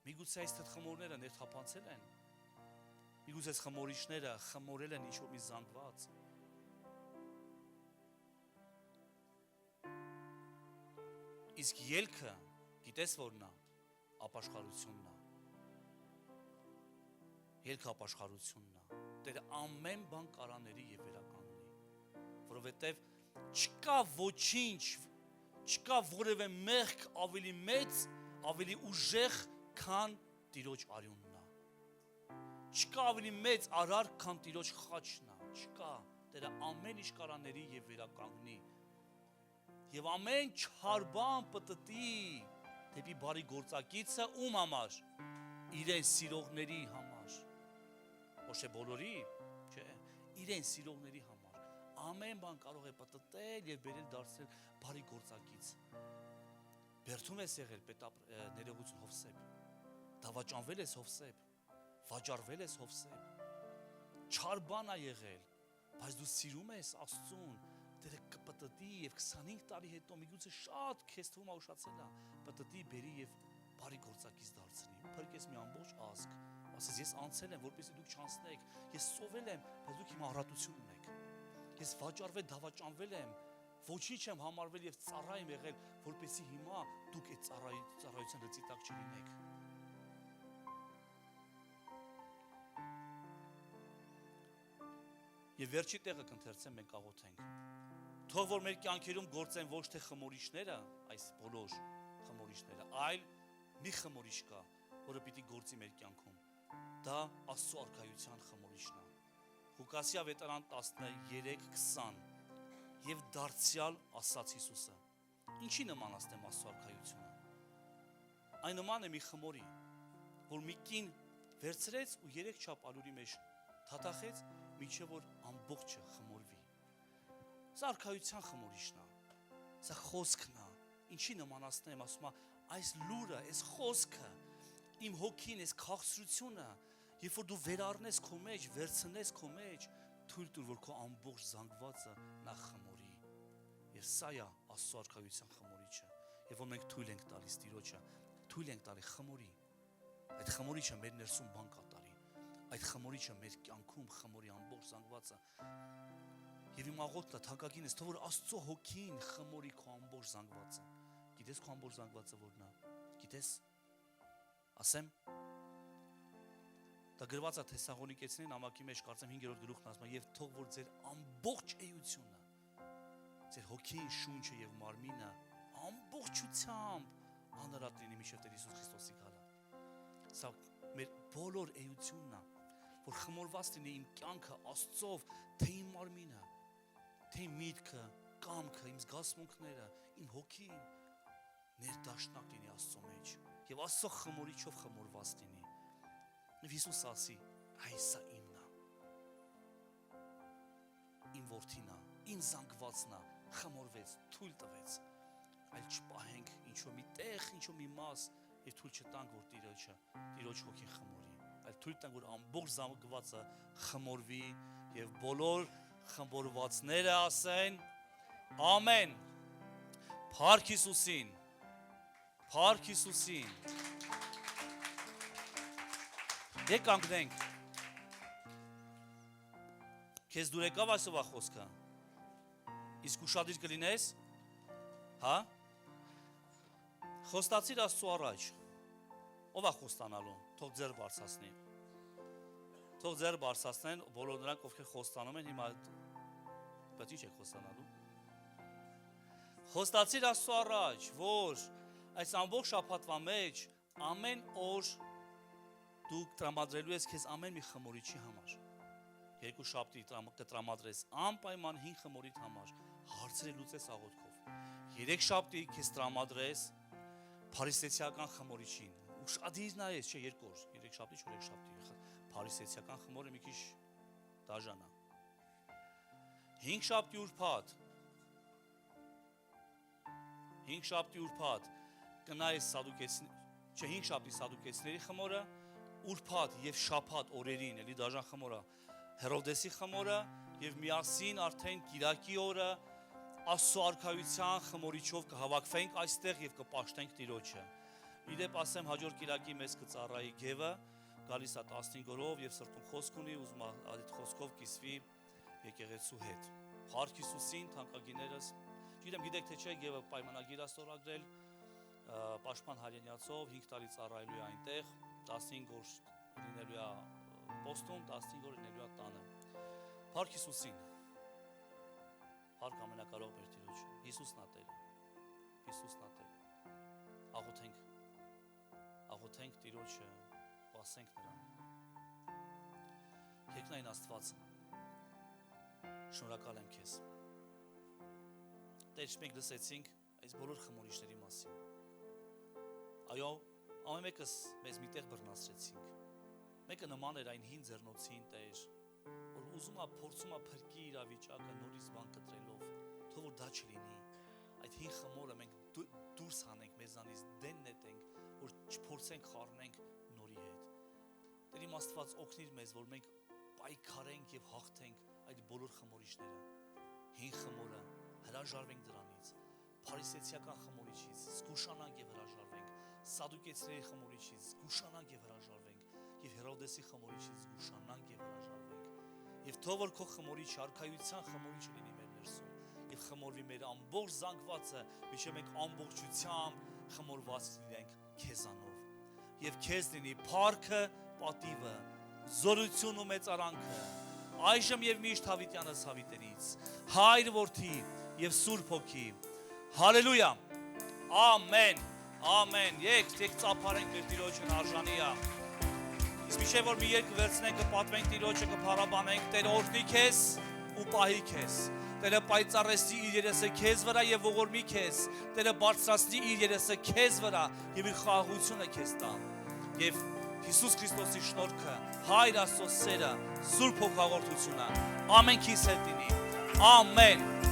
Միգուցե այս թխմորները ներթափանցել են։ Միգուցե այս խմորիչները խմորել են ինչ-որ մի զանգված։ Իսկ ելքը, գիտես որն է, ապաշխարությունն է։ Ելքը ապաշխարությունն է։ Տերը ամեն բան կարաների եւ վերականգնի, որովհետեւ չկա ոչինչ, չկա որևէ մեղք ավելի մեծ, ավելի ուժեղ, քան Տիրոջ արյունն է։ Չկա ավելի մեծ արարք, քան Տիրոջ խաչն է։ Չկա։ Տերը ամեն ինչ կարաների եւ վերականգնի։ Եվ ամեն չար բան պտտի դեպի բարի գործակիցը ում համար, իրեն սիրողների համար, ոչ թե բոլորի, չէ, իրեն սիրողների համար, ամեն բան կարող է պտտել և բերել դարձնել բարի գործակից։ Բերդում ես եղել ներողություն Հովսեփ, դավաճանվել ես Հովսեփ, վաճառվել ես Հովսեփ, չար բան է եղել, բայց դու սիրում ես Աստծուն, Տերը կպտտի և 25 տարի հետո միգուցե շատ քեզ թվում ուշացել է, պտտի բերի և բարի գործակից դարձնի, փրկես մի ամբողջ ազգ, ասես ես անցել եմ, որպեսզի դուք չանցնեք, ես սովել եմ, բայց դուք հիմա առատություն ունեք, ես վաճառվել, դավաճանվել եմ, ոչինչ եմ համարվել և ծառա եմ եղել, որպեսզի հիմա դուք այդ ծառայության լծի տակ չլինեք։ Եվ վերջի տեղը կընթերցեմ, մենք աղոթենք։ Թող որ մեր կյանքերում գործեն ոչ թե խմորիչները, այս բոլոր խմորիչները, այլ մի խմորիչ կա, որը պիտի գործի մեր կյանքում։ Դա Աստծո արքայության խմորիչն է։ Ղուկասի ավետարան 13:20 եւ դարձյալ ասաց Հիսուսը. Ինչի նմանացնեմ Աստծո արքայությունը։ Այն նման է մի խմորի, որ մի կին վերցրեց ու 3 չափ ալյուրի մեջ թաթախեց, մինչև որ ամբողջը խմորվի։ Սա արքայության խմորիչն է, սա խոսքն է, ինչի նմանացնեմ, ասում է, այս լուրը, այս խոսքը, իմ հոգին, այս քաղցրությունը, երբ որ դու վերառնես քո մեջ, վերցնես քո մեջ, թույլ տուր, որ քո ամբողջ զանգվածը նա խմորի։ Եվ սա է Աստծո արքայության խմորիչը, եւ որ մենք թույլ ենք տալիս Տիրոջը, թույլ ենք տալի խմորի, այդ խմորիչը մեր ներսում բան կատարի, այդ խմորիչը մեր կյանքում խմորի ամբողջ զանգվածը։ Եվ իմ աղոթքն է, թանկագինս, թող որ Աստծո հոգին խմորի քո ամբողջ զանգվածը։ Գիտես քո ամբողջ զանգվածը որն է։ Գիտես։ Ասեմ։ Դա գրված է Թեսաղոնիկեցիներին նամակի մեջ, կարծեմ 5-րդ գլուխն ասում է, եւ թող որ ձեր ամբողջ էությունը, ձեր հոգին, շունչը եւ մարմինը ամբողջությամբ անհրաժեշտ լինի մինչև Տեր Հիսուս Քրիստոսի գալը։ Սա մեր բոլոր էությունն է, որ խմորված լինի իմ կյանքը Աստծով, թե իմ մարմինը, թե իմ միտքը, կամքը, իմ զգացմունքները, իմ հոգին ներդաշնակ լինի Աստծո մեջ եւ Աստծո խմորիչով խմորված լինի։ Եվ Հիսուս ասի, այսա իմն է, իմ որդին է, իմ զանգվածն է, խմորվեց, թույլ տվեց, այլ չպահենք ինչ-որ մի տեղ, ինչ-որ մի մաս եւ թույլ չտանք, որ Տիրոջ հոգին խմորի, այլ թույլ տանք, որ ամբողջ զանգվածը խմորվի եւ բոլոր խմորվածները ասեն ամեն։ Փառք Հիսուսին, փառք Հիսուսին։ Եկ կանգնենք։ Քեզ դուր եկավ այսօրվա խոսքը։ Իսկ ուշադիր կլինես, հա? Խոստացիր Աստծո առաջ։ Ով է խոստանալու, թող ձեռ բարձրացնի։ Թող ձեռ բարձրացնեն բոլոր նրանք, ովքեր խոստանում են, հիմա բայց ինչ եք խոստանալու։ Խոստացիր Աստծո առաջ, որ այս ամբողջ շաբաթվա մեջ ամեն օր դու տրամադրելու ես քեզ ամեն մի խմորիչի համար։ Երկու շաբթի կտրամադրես անպայման 5 խմորիչ համար, հարցերը լուծես աղոթքով։ 3 շաբթի քեզ տրամադրես փարիսեցիական խմորիչին։ Ուշադիր նայես, չէ 2 օր, 3 շաբթի, 4 շաբթի։ Փարիսեցիական խմորը մի քիչ դաժան է։ 5 շաբթի ուրբաթ 5 շաբթի ուրբաթ կնայես սադուկեցի, չէ 5 շաբթի սադուկեցիների խմորը, ուրբաթ եւ շաբաթ օրերին, էլի դաժան խմորը, Հերովդեսի խմորը եւ միասին արդեն Կիրակի օրը Աստծո արքայության խմորիչով կհավաքվենք այստեղ եւ կպաշտենք Տիրոջը։ Իդեպ ասեմ հաջորդ Կիրակի մեզ կծառայի Գևը, գալիս է 15 օրով եւ սրտում խոսք ունի, ուզում է այդ խոսքով կիսվի եկեղեցու հետ։ Փառք Հիսուսին, թանկագիներս։ Գիտեք թե չէ, Գևը պայմանագիր է ստորագրել Պաշտպան Հայրենյացով 5 տարի ծառայելու է այնտեղ, 15 օր լինելու է պոստում, 15 օր լինելու է տանը։ Փառք Հիսուսին։ Փառք ամենակարող մեր Տիրոջը։ Հիսուսն է Տերը։ Հիսուսն է Տերը։ Աղոթենք Տիրոջը, ասենք նրան։ Երկնային Աստված, շնորհակալ եմ քեզ։ Տեր, մենք լսեցինք այս բոլոր խմորիչների մասին։ Այո, ամեն մեկս մեզ միտեղ բռնացրեցինք։ Մեկը նման էր այն հին ձեռնոցին, Տեր, որ ուզում է փորձում է փրկի իր վիճակը նորից բան կտրելով, թող որ դա չլինի։ Այդ հին խմորը մենք դուրս հանենք մեզանից, դեն նետենք, որ չփորձենք խառնենք նորի հետ։ Տեր իմ Աստված օգնիր մեզ, որ մենք պայքարենք եւ հաղթենք այդ բոլոր խմորիչները։ Հին խմորը, հրաժարվենք դրանից, փարիսեցիական խմորիչից, զգուշանանք եւ հրաժարվենք, սադուկեցիների խմորիչից, զգուշանանք եւ հրաժարվենք, եւ Հերովդեսի խմորիչից զգուշանանք եւ հրաժարվենք։ Եվ թող որ քո խմորիչը, արքայության խմորիչը լինի մեր ներսում, եւ խմորվի մեր ամբողջ զանգվածը, մինչեւ մենք ամբողջությամբ խմորված լինենք քեզանով։ Եվ քեզ լինի փառքը, պատիվը, զորությունն ու մեծարանքը, այժմ եւ միշտ հավիտյանս հավիտենից, Հայր Որդի եւ Սուրբ Հոգի։ Հալելույա։ Ամեն։ Ամեն։ Եկ ծափարենք մեր Տիրոջն արժանի է։ Իսկ միշտ որ մի երկ վերցնենք, կպատվենք Տիրոջը, կփառաբանենք, Տեր օրհնի քեզ ու պահի քեզ։ Տերը պայծառեցնի իր երեսը քեզ վրա եւ ողորմի քեզ։ Տերը բարձրացնի իր երեսը քեզ վրա եւ իր խաղաղությունը քեզ տա։ Եվ Հիսուս Քրիստոսի շնորհքը, Հայր Աստծո սերը, Սուրբ Հոգ հաղորդությունը ամենքիս հետ լինի։ Ամեն։